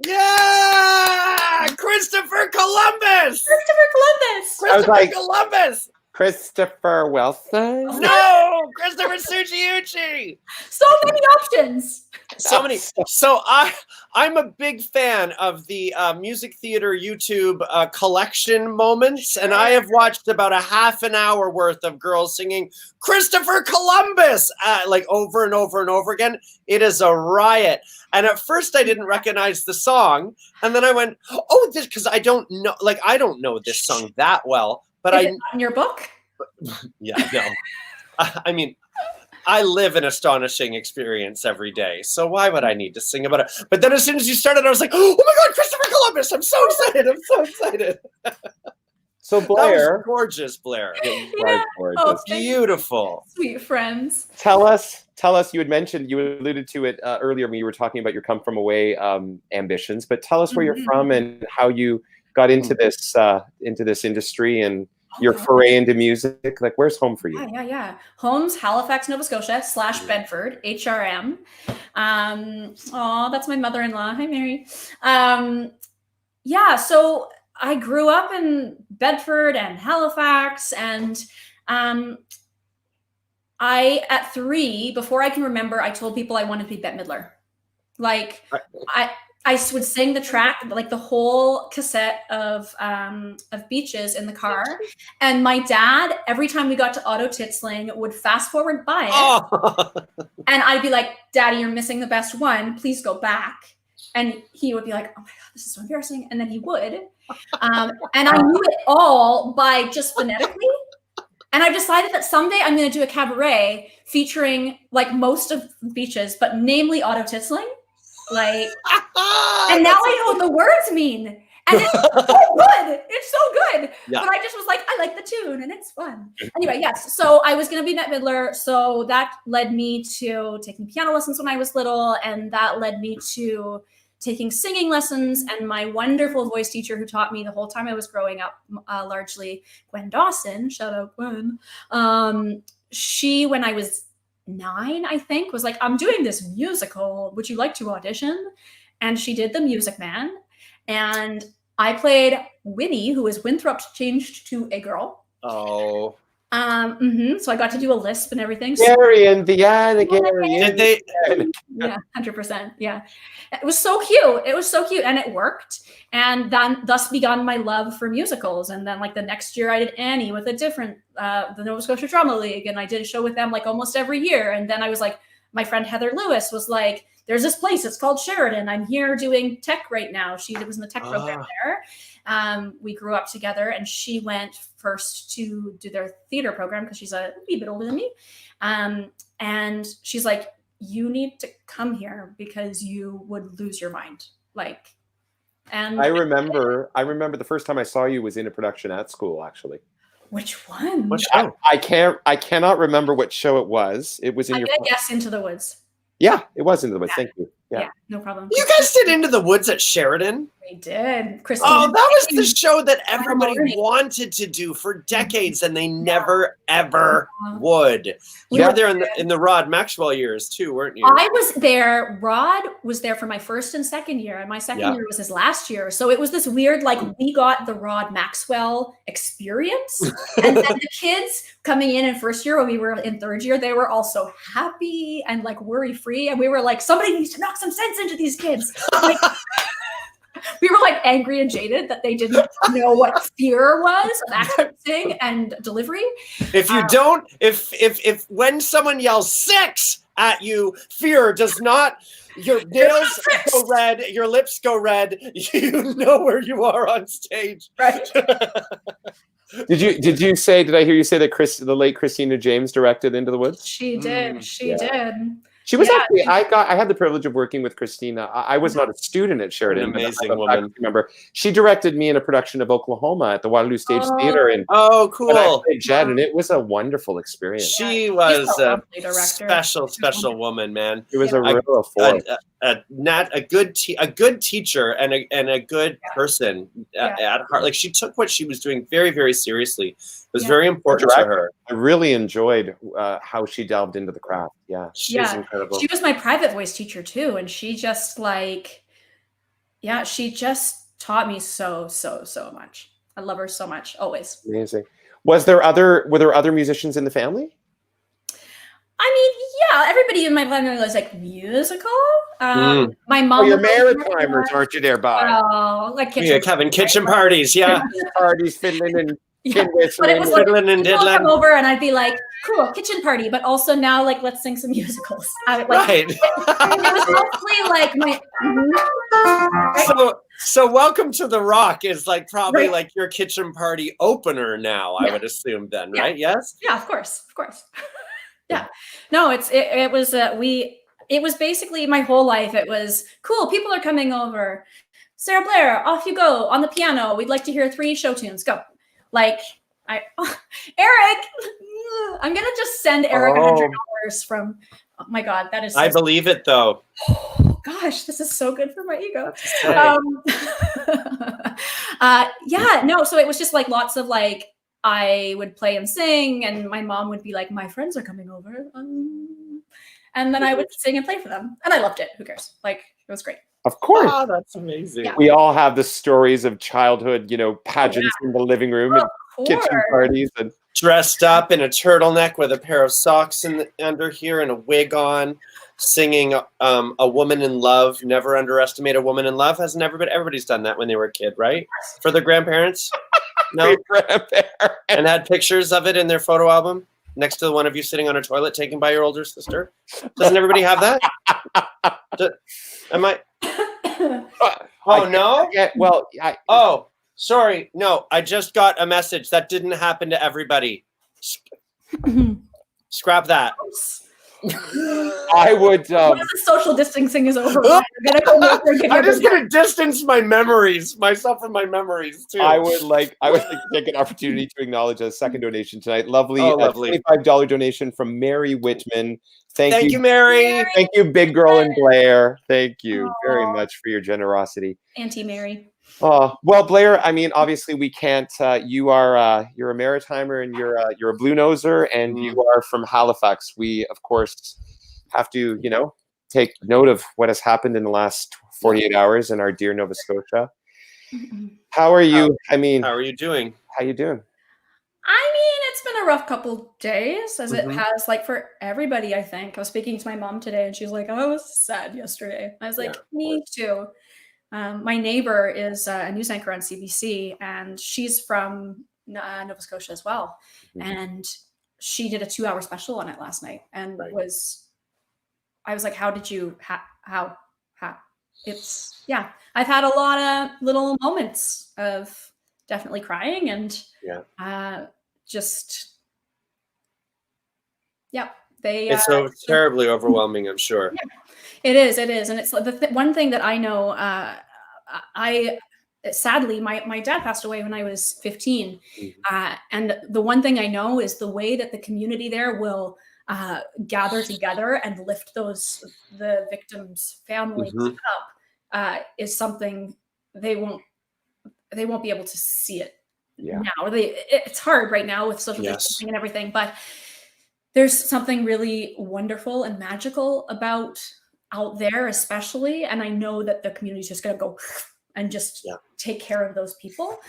Yeah! Christopher Columbus! I was like, Columbus! Christopher Wilson? No! Christopher Suchiuchi! So many options. So many. So I'm a big fan of the music theater YouTube collection moments, and I have watched about a half an hour worth of girls singing Christopher Columbus like over and over and over again. It is a riot. And at first I didn't recognize the song, and then I went, "Oh, this," because I don't know this song that well. But Is it on your book? Yeah, no. I mean, I live an astonishing experience every day, so why would I need to sing about it? But then as soon as you started, I was like, oh my God, Christopher Columbus! I'm so excited. So Blair. That was gorgeous, Blair. Yeah. Gorgeous. Oh, Beautiful. Sweet friends. Tell us, you alluded to it earlier when you were talking about your come from away ambitions, but tell us where you're from and how you got into this industry and your foray into music. Like, where's home for you? Yeah. Home's Halifax, Nova Scotia / Bedford, HRM. That's my mother-in-law. Hi, Mary. So I grew up in Bedford and Halifax, and at 3, before I can remember, I told people I wanted to be Bette Midler. Like, I would sing the track, like the whole cassette of Beaches in the car. And my dad, every time we got to Auto Titsling, would fast forward by it. Oh. And I'd be like, Daddy, you're missing the best one. Please go back. And he would be like, oh my God, this is so embarrassing. And then he would. And I knew it all by just phonetically. And I've decided that someday I'm going to do a cabaret featuring like most of Beaches, but namely Auto Titsling. Like, and now I know what the words mean. And it's so good. It's so good. Yeah. But I just was like, I like the tune and it's fun. Anyway, yes. So I was going to be Bette Midler. So that led me to taking piano lessons when I was little. And that led me to taking singing lessons. And my wonderful voice teacher who taught me the whole time I was growing up, largely Gwen Dawson, shout out Gwen. She, when I was 9, I think, was like, I'm doing this musical. Would you like to audition? And she did The Music Man. And I played Winnie, who is Winthrop changed to a girl. Oh. So I got to do a lisp and everything. Garion, Vienna, Did they? Yeah, 100%. Yeah. It was so cute. It was so cute. And it worked. And then thus begun my love for musicals. And then like the next year I did Annie with a different, the Nova Scotia Drama League. And I did a show with them like almost every year. And then I was like, my friend Heather Lewis was like, there's this place, it's called Sheridan. I'm here doing tech right now. She was in the tech program there. We grew up together and she went first to do their theater program because she's a wee bit older than me. And she's like, you need to come here because you would lose your mind. Like, and I remember the first time I saw you was in a production at school, actually. Which one? What show? I cannot remember what show it was. It was in I'm your. gonna guess Into the Woods. Yeah, it was Into the Woods. Yeah. Thank you. Yeah, no problem. You guys did Into the Woods at Sheridan? We did. Christine. Oh, that was the show that everybody Morning. wanted to do for decades, and they never ever would. You were there in the Rod Maxwell years too, weren't you? I was there. Rod was there for my first and second year, and my second year was his last year. So it was this weird, like, we got the Rod Maxwell experience. And then the kids coming in first year, when we were in third year, they were all so happy and like worry-free. And we were like, somebody needs to knock some sense into these kids. Like, we were like angry and jaded that they didn't know what fear was of acting and delivery. If you don't, if when someone yells 6 at you, fear does not, your nails go red, your lips go red, you know where you are on stage. Right. Did you say? Did I hear you say that the late Christina James directed Into the Woods? She did. She did. She was actually. I had the privilege of working with Christina. I was not a student at Sheridan. Amazing woman. I remember she directed me in a production of Oklahoma at the Waterloo Stage Theater. And cool. And I played Jed, and it was a wonderful experience. She was a special woman, man. It was a real force. A good teacher and a good person at heart. Like, she took what she was doing very, very seriously. It was very important to her. I really enjoyed how she delved into the craft. Yeah, she's incredible. She was my private voice teacher too, and she just she just taught me so much. I love her so much, always. Amazing. Were there other musicians in the family? I mean, yeah, everybody in my family was like musical. My mom. Oh, you're Maritimers, aren't you there, Bob? Oh, like kitchen parties, parties, fiddling and. Yeah, but it was like people come over and I'd be like, cool, kitchen party, but also now like let's sing some musicals. It was mostly like my So Welcome to the Rock is like probably like your kitchen party opener now, I would assume then, right? Yes? Yeah, of course. Yeah. No, it was basically my whole life. It was cool, people are coming over. Sarah Blair, off you go on the piano. We'd like to hear 3 show tunes. Go. Like, Eric, I'm going to just send Eric $100 from, oh my God, that is. I believe it though. Oh gosh, this is so good for my ego. So it was just like lots of like, I would play and sing and my mom would be like, my friends are coming over. And then I would sing and play for them. And I loved it. Who cares? Like, it was great. Of course. Oh, that's amazing. Yeah. We all have the stories of childhood, pageants in the living room and kitchen parties. And dressed up in a turtleneck with a pair of socks under here and a wig on. singing "A Woman in Love." Never underestimate a woman in love. Has never been. Everybody's done that when they were a kid, right? For their grandparents. No, and had pictures of it in their photo album next to the one of you sitting on a toilet taken by your older sister. Doesn't everybody have that? Am I? Oh no. Well, Oh, sorry. No, I just got a message that didn't happen to everybody. Scrap that. I would. Once the social distancing is over, we're gonna come over and give I'm just everybody- gonna distance myself from my memories too. I would like to take an opportunity to acknowledge a second donation tonight. Lovely, lovely. $25 donation from Mary Whitman. Thank you, Mary. Thank you, Big Girl and Blair. Thank you very much for your generosity. Auntie Mary. Oh, well, Blair, I mean, obviously we can't, you're a Maritimer and you're a Blue Noser and you are from Halifax. We, of course, have to, take note of what has happened in the last 48 hours in our dear Nova Scotia. How are you? How are you doing? How you doing? I mean, it's been a rough couple days, as it has, like, for everybody, I think. I was speaking to my mom today, and she's like, I was sad yesterday. I was like, me too. My neighbor is a news anchor on CBC, and she's from Nova Scotia as well. And she did a 2-hour special on it last night, and I was like, how did you, how? It's, I've had a lot of little moments of definitely crying and It's so terribly overwhelming, I'm sure. It is, and it's the one thing that I know. Sadly, my dad passed away when I was 15, and the one thing I know is the way that the community there will gather together and lift the victims' families up is something they won't be able to see it now. It's hard right now with social distancing and everything, but there's something really wonderful and magical about out there, especially. And I know that the community is just going to go and just take care of those people.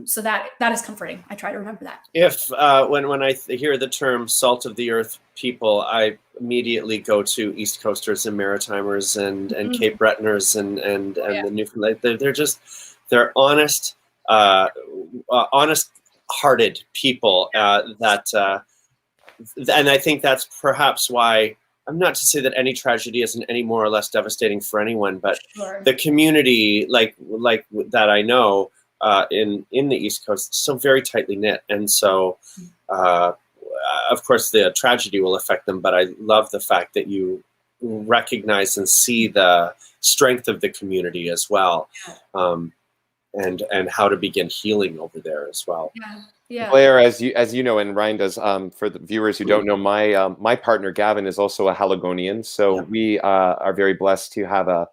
So that is comforting. I try to remember that. If when I hear the term salt of the earth people, I immediately go to East Coasters and Maritimers and Cape Bretoners and the Newfoundland. They're honest, honest-hearted people and I think that's perhaps why, I'm not to say that any tragedy isn't any more or less devastating for anyone, but the community like that I know in the East Coast is so very tightly knit. And so, of course, the tragedy will affect them, but I love the fact that you recognize and see the strength of the community as well, and how to begin healing over there as well. Yeah. Blair, as you know, and Ryan does, for the viewers who don't know, my partner Gavin is also a Haligonian, so we are very blessed to have a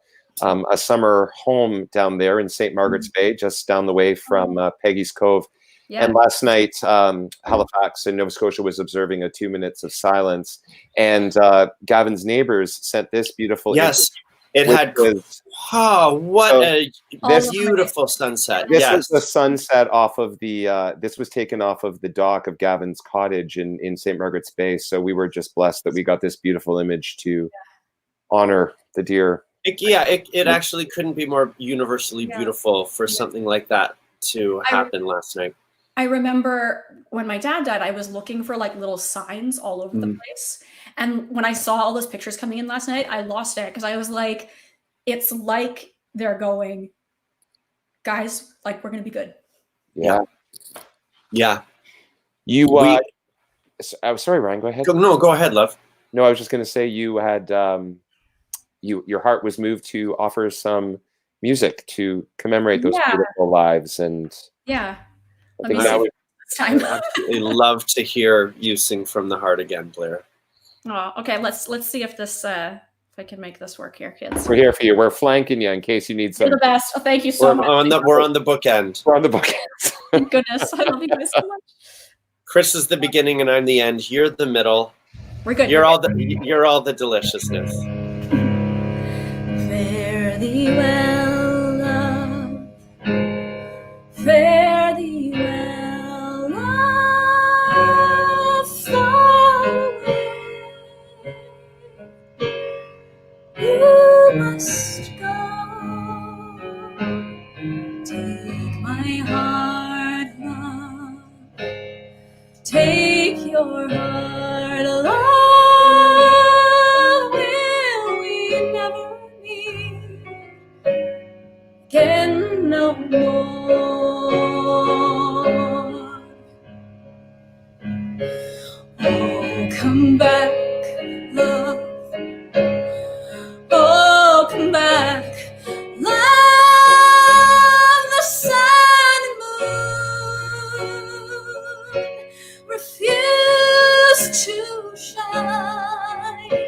summer home down there in St. Margaret's Bay, just down the way from Peggy's Cove. And last night, Halifax and Nova Scotia was observing a 2 minutes of silence, and Gavin's neighbors sent this beautiful image. It had what a beautiful sunset. This was the sunset off of the this was taken off of the dock of Gavin's cottage in St. Margaret's Bay. So we were just blessed that we got this beautiful image to honor the dear. It actually couldn't be more universally beautiful for something like that to happen last night. I remember when my dad died, I was looking for like little signs all over the place. And when I saw all those pictures coming in last night, I lost it because I was like, it's like they're going, guys, like we're going to be good. Yeah. I'm sorry, Ryan, go ahead. No, go ahead, love. No, I was just going to say you had, your heart was moved to offer some music to commemorate those beautiful lives. And let me see this time. I'd love to hear you sing from the heart again, Blair. Oh, okay. Let's see if this if I can make this work here, kids. We're here for you. We're flanking you in case you need some. You're the best. Oh, thank you so much. We're on the bookend. We're on the bookend. Thank goodness. I love you guys so much. Chris is the beginning and I'm the end. You're the middle. We're good. You're all the deliciousness. Fare thee well, love. Fare thee well, love. Far away. take your heart, love. Will we never meet again no more? Oh, come back, love. Oh, come back, love. The sun and moon refuse to shine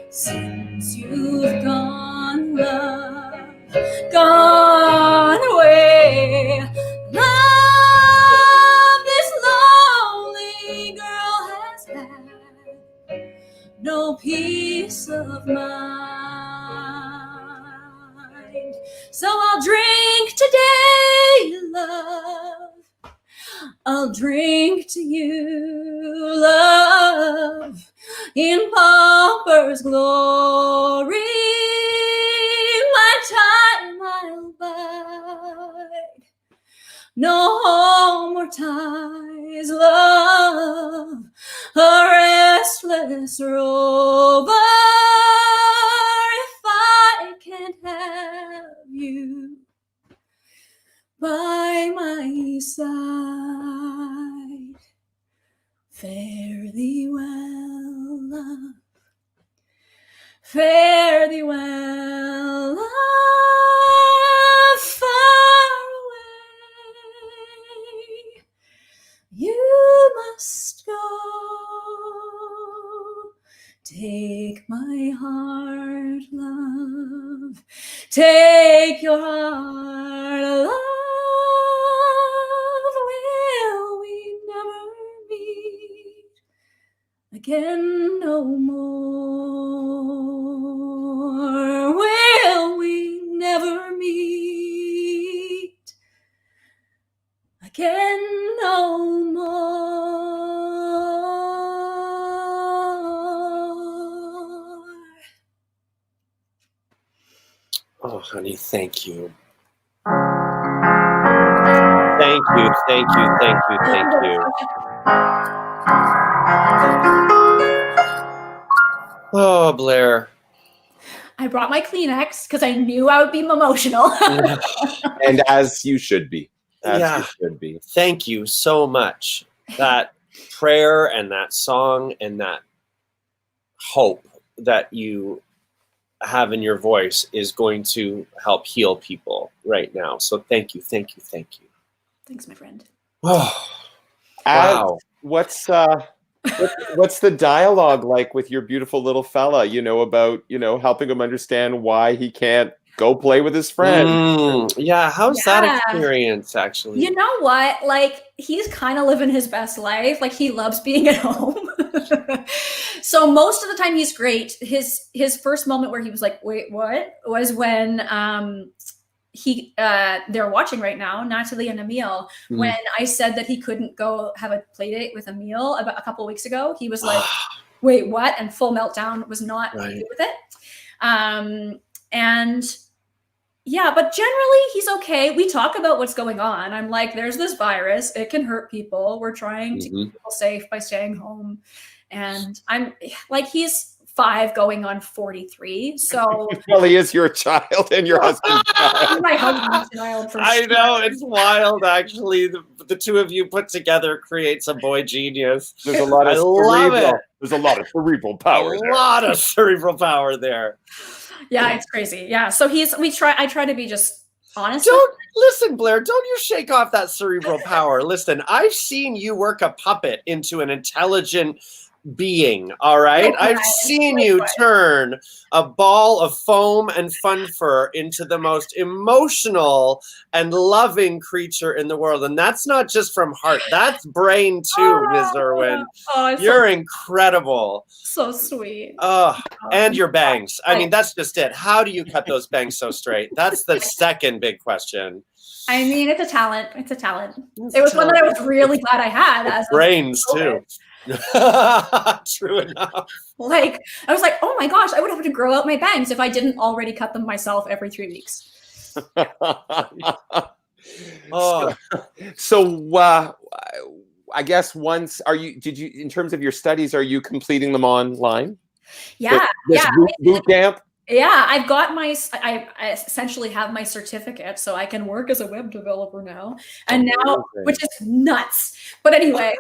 since you've gone, love, gone away. Love, this lonely girl has had no peace of mind. So I'll drink today, love. I'll drink to you, love, in pauper's glory. My time I'll bide. No more ties, love, a restless rover. If I can't have you by my side, fare thee well, love, fare thee well, love. Far away you must go. Take my heart, love, take your heart, love. Will we never meet again no more? Will we never meet again no more? Oh, honey, thank you. Thank you, thank you, thank you, thank you. Oh, Blair. I brought my Kleenex because I knew I would be emotional. And as you should be. As Yeah. you should be. Thank you so much. That prayer and that song and that hope that you have in your voice is going to help heal people right now. So thank you, thank you, thank you. Thanks, my friend. Oh, Wow. What's the dialogue like with your beautiful little fella, about, helping him understand why he can't go play with his friend? Yeah, how's that experience actually? You know what? Like, he's kind of living his best life. Like, he loves being at home. So most of the time he's great. His first moment where he was like, wait, what? Was when they're watching right now, Natalie and Emil, when I said that he couldn't go have a play date with Emil about a couple of weeks ago. He was like, wait, what? And full meltdown, was not good with it. And yeah, but generally he's okay. We talk about what's going on. I'm like, there's this virus. It can hurt people. We're trying to keep people safe by staying home. And I'm like, he's 5 going on 43. So well, he is your child and your husband's child. My husband's child for I sure. know, it's wild actually. The two of you put together creates a boy genius. There's a lot of love it. There's a lot of cerebral power there. A lot of cerebral power there. Yeah, it's crazy. Yeah. So I try to be just honest. Don't listen, Blair. Don't you shake off that cerebral power. Listen, I've seen you work a puppet into an intelligent being. All right. Okay. I've seen you turn a ball of foam and fun fur into the most emotional and loving creature in the world. And that's not just from heart. That's brain too, Ms. Irwin. You're incredible. So sweet. And your bangs. I mean, that's just it. How do you cut those bangs so straight? That's the second big question. I mean, it's a talent. It was one that I was really glad I had. As brains too. True enough. Like, I was like, oh my gosh, I would have to grow out my bangs if I didn't already cut them myself every 3 weeks. So I guess once did you in terms of your studies, are you completing them online? Yeah, This boot camp? yeah. I've got I essentially have my certificate, so I can work as a web developer now. And now, which is nuts. But anyway,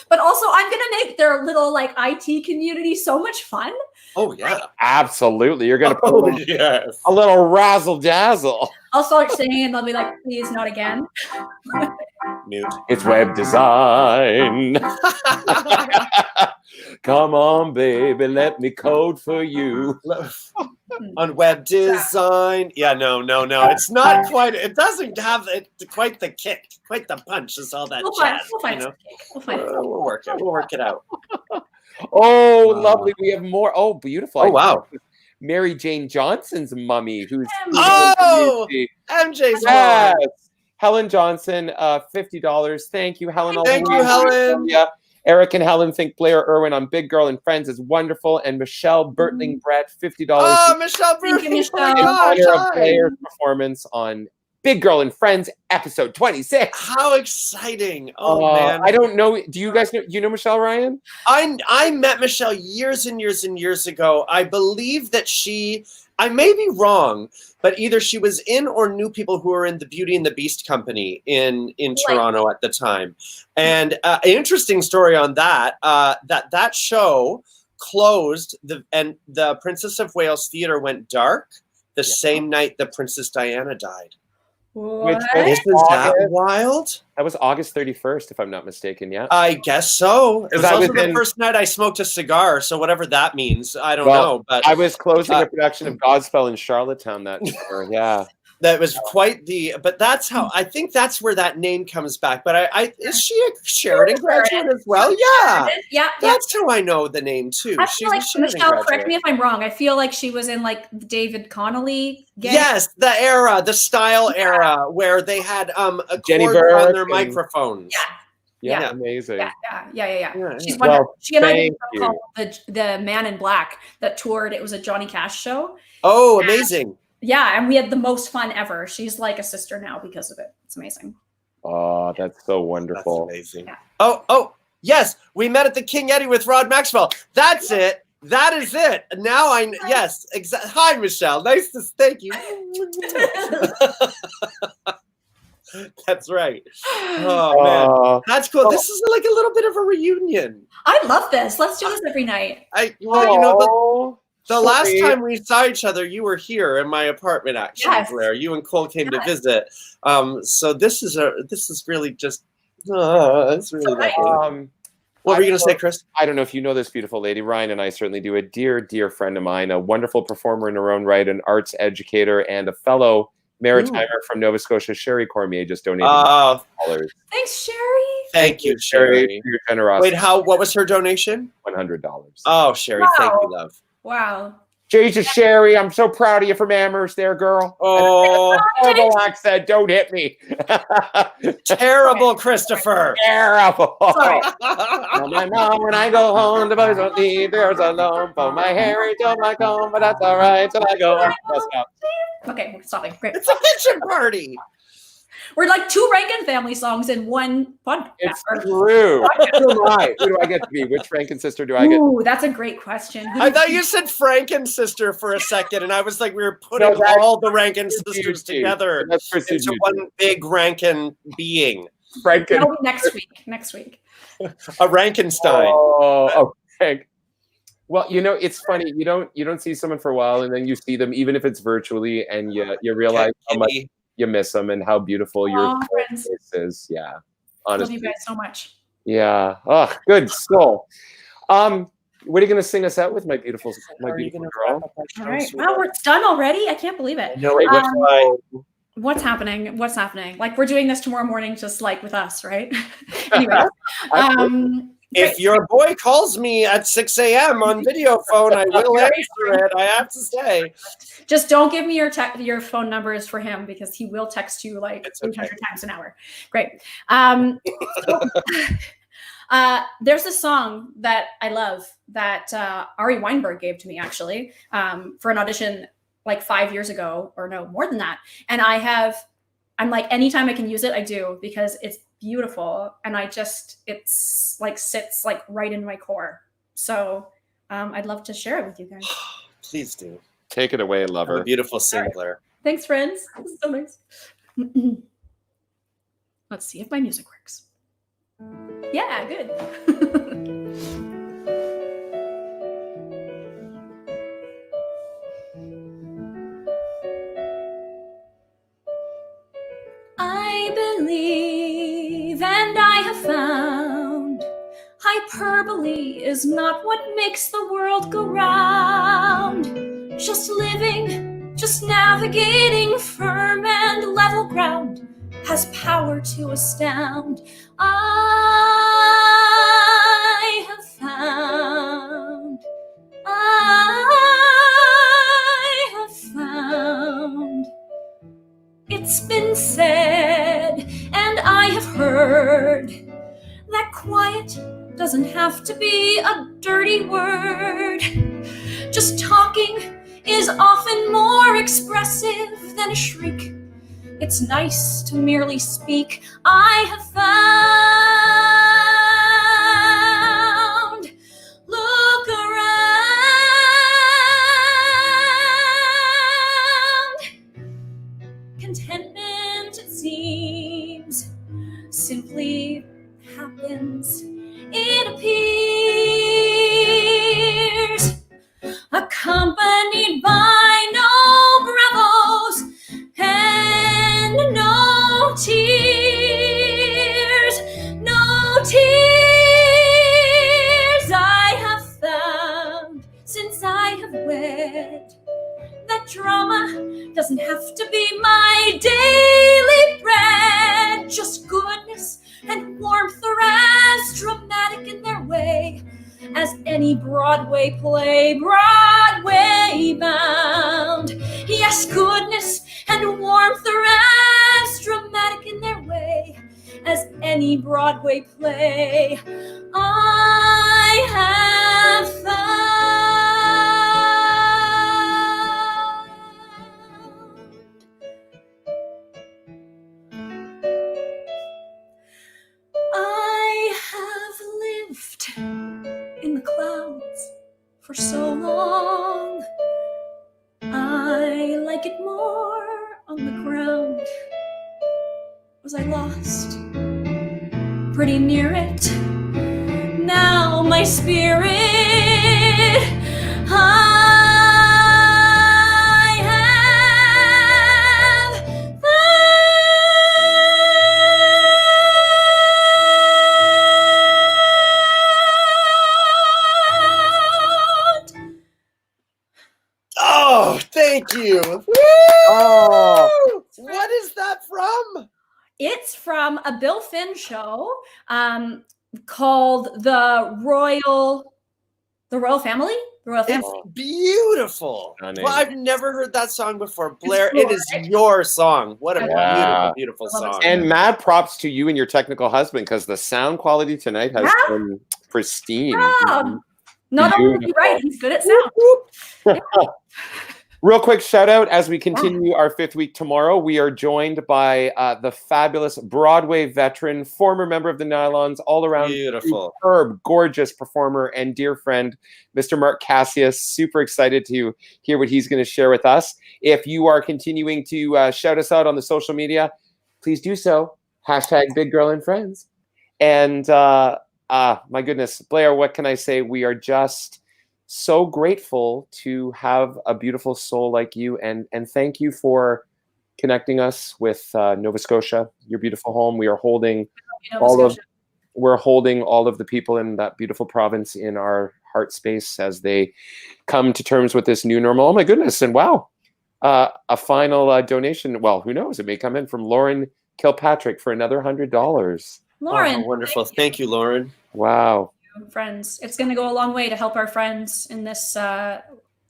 but also I'm gonna make their little like IT community so much fun. Oh yeah, absolutely. You're gonna put yes. a little razzle dazzle. I'll start singing, and they'll be like, "Please, not again." Mute. It's web design. Come on, baby, let me code for you. On web design. Yeah, no. It's not quite. It doesn't have quite the kick, quite the punch. Is all that jazz. We'll find it. We'll work it. We'll work it out. Oh, lovely. We have more. Oh, beautiful. Oh, wow. Mary Jane Johnson's mummy, who's MJ's yes. mom. Helen Johnson, $50. Thank you, Helen. Thank you, Helen. Yeah. Eric and Helen think Blair Irwin on Big Girl and Friends is wonderful, and Michelle Bertling Brett, $50. Oh, Michelle Bertling! Michelle. Oh, in gosh, honor of Blair's performance on Big Girl and Friends, episode 26. How exciting! Oh man, I don't know. Do you guys know? You know Michelle Ryan? I met Michelle years and years and years ago. I believe that I may be wrong, but either she was in or knew people who were in the Beauty and the Beast company in Toronto at the time. And an interesting story on that, that show closed and the Princess of Wales Theatre went dark the same night that Princess Diana died. What? Isn't that wild? That was August 31st, if I'm not mistaken. Yeah. I guess so. It was I also was the first night I smoked a cigar, so whatever that means, I don't know. But I was closing a production of Godspell in Charlottetown that summer. Yeah. That was quite but that's how, I think that's where that name comes back. But is she a Sheridan graduate as well? Yeah. Yeah. That's how I know the name too. I She's feel like, a Sheridan Michelle, graduate. correct me if I'm wrong. I feel like she was in like the David Connolly gang. Yes, the style era where they had Jenny cords on Burke their and- microphones. Yeah. Amazing. Yeah. She's Well, one. She and I did thank a song called the Man in Black that toured. It was a Johnny Cash show. Oh, amazing. Yeah, and we had the most fun ever. She's like a sister now because of it. It's amazing. Oh, that's so wonderful. That's amazing. Yeah. Oh, yes. We met at the King Eddie with Rod Maxwell. That's it. That is it. Now yes, exactly. Hi, Michelle. Nice to thank you. That's right. Oh man, that's cool. This is like a little bit of a reunion. I love this. Let's do this every night. The last time we saw each other, you were here in my apartment, actually, Yes. Blair. You and Cole came to visit. So this is really just. It's really lovely. What were you going to say, Chris? I don't know if you know this beautiful lady. Ryan and I certainly do. A dear, dear friend of mine, a wonderful performer in her own right, an arts educator, and a fellow Maritimer from Nova Scotia, Sherry Cormier, just donated $100. Thanks, Sherry. Thank you, Sherry. For your generosity. Wait, what was her donation? $100. Oh, Sherry, thank you, love. Wow. Jesus, Sherry, I'm so proud of you from Amherst there, girl. Oh, horrible accent. Don't hit me. Terrible, Christopher. Terrible. Sorry. My mom, when I go home, the boys won't leave. There's a lump on my hair. He told my comb, but that's all right till I go. Okay, we're stopping. Great. It's a kitchen party. We're like two Rankin family songs in one podcast. It's true. Who am I? Who do I get to be? Which Rankin sister do I get? Ooh, that's a great question. I thought you said Franken sister for a second, and I was like, we were putting all the Rankin sisters together into one big Rankin being. Franken. That'll be next week. Next week. A Rankenstein. Oh, okay. Well, it's funny. You don't see someone for a while, and then you see them, even if it's virtually, and you realize how much you miss them and how beautiful your face is. Yeah, honestly. Love you guys so much. Yeah. Oh, good soul. What are you going to sing us out with, my beautiful girl? All right. Wow, we're done already. I can't believe it. No, wait, what's happening? What's happening? Like, we're doing this tomorrow morning, just like with us, right? Anyway. If your boy calls me at 6 a.m. on video phone, I will answer it. I have to say. Just don't give me your phone numbers for him because he will text you like 300 times an hour. Great. There's a song that I love that Ari Weinberg gave to me actually for an audition like 5 years ago, or no, more than that. And I have I'm like, anytime I can use it, I do, because it's beautiful. And it's like sits like right in my core. So I'd love to share it with you guys. Please do. Take it away, Have a lover. beautiful sing, Blair. Thanks, friends. This is so nice. Let's see if my music works. Yeah, good. I believe and I have found hyperbole is not what makes the world go round. Just living, just navigating firm and level ground has power to astound. I have found it's been said, and I have heard, that quiet doesn't have to be a dirty word. Just talking is often more expressive than a shriek. It's nice to merely speak. I have found, look around, contentment, it seems, simply happens. It appears, accompanied by no bravos and no tears, no tears. I have found, since I have wed, that drama doesn't have to be my daily bread. Just goodness and warmth are as dramatic in their way as any Broadway play, Broadway bound. Yes, goodness and warmth are as dramatic in their way as any Broadway play. I have found. I have lived in the clouds for so long. I like it more on the ground. Was I lost? Pretty near it. Now my spirit, I have found. Oh, thank you. Woo! Oh. What is that from? It's from a Bill Finn show called The Royal Family. The Royal Family. It's beautiful. Stunning. Well, I've never heard that song before. Blair, cool, it is right? your song. What a Yeah. beautiful, beautiful I love song. it. And mad props to you and your technical husband, because the sound quality tonight has been pristine. Oh, not only Beautiful. right, he's good at sound. Real quick shout out as we continue our 5th week tomorrow. We are joined by the fabulous Broadway veteran, former member of the Nylons, all around Beautiful. superb, gorgeous performer and dear friend, Mr. Mark Cassius. Super excited to hear what he's going to share with us. If you are continuing to shout us out on the social media, please do so. Hashtag Big Girl and Friends. And my goodness, Blair, what can I say? We are just so grateful to have a beautiful soul like you, and thank you for connecting us with Nova Scotia, your beautiful home. We are holding we're holding all of the people in that beautiful province in our heart space as they come to terms with this new normal. Oh my goodness! And wow, a final donation. Well, who knows? It may come in from Lauren Kilpatrick for another $100. Lauren, Oh, wonderful. Thank you, Lauren. Wow. Friends, it's going to go a long way to help our friends in this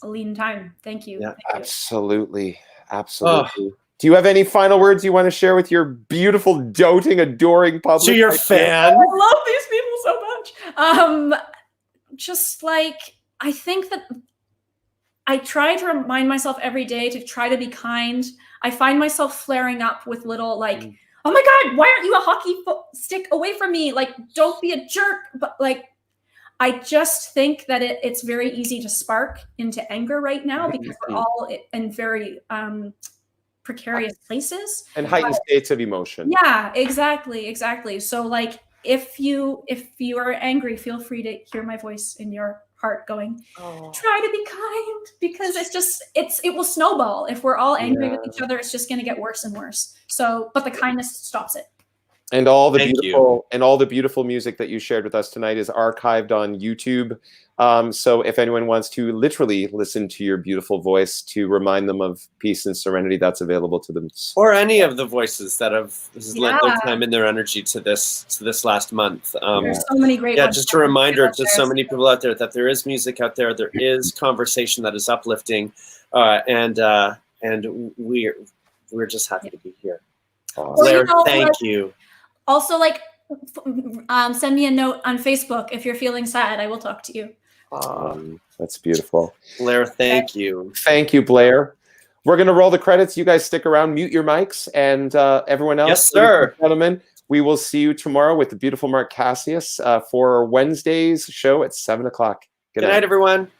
lean time. Thank you. Yeah. Thank you. Absolutely. Absolutely. Do you have any final words you want to share with your beautiful, doting, adoring public? To your fan. I love these people so much. Just like, I think that I try to remind myself every day to try to be kind. I find myself flaring up with little like, oh my God, why aren't you a hockey stick away from me? Like, don't be a jerk. But like, I just think that it's very easy to spark into anger right now because we're all in very precarious places. And heightened states of emotion. Yeah, exactly. So like, if you are angry, feel free to hear my voice in your heart going, try to be kind, because it will snowball. If we're all angry with each other, it's just going to get worse and worse. So, but the kindness stops it. And all the beautiful music that you shared with us tonight is archived on YouTube. So if anyone wants to literally listen to your beautiful voice to remind them of peace and serenity, that's available to them. Or any of the voices that have lent their time and their energy to this last month. There's so many great ones. Just a reminder to so many people out there that there is music out there. There is conversation that is uplifting, and we're just happy to be here. Blair, thank you. Also, like, send me a note on Facebook if you're feeling sad. I will talk to you. That's beautiful. Blair, thank you. Thank you, Blair. We're going to roll the credits. You guys stick around, mute your mics, and everyone else. Yes, sir. Gentlemen, we will see you tomorrow with the beautiful Mark Cassius for Wednesday's show at 7 o'clock. Good night, everyone.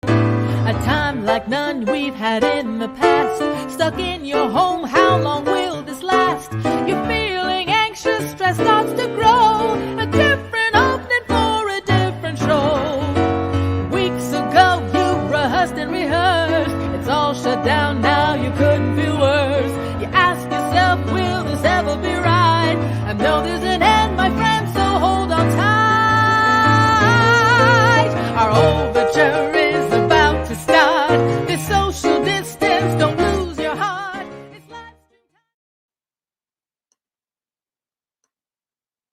A time like none we've had in the past. Stuck in your home, how long will this last? You're feeling anxious, stress starts to grow. A different opening for a different show. Weeks ago you rehearsed and rehearsed. It's all shut down now, you couldn't feel worse. You ask yourself, will this ever be right? I know there's an end, my friend, so hold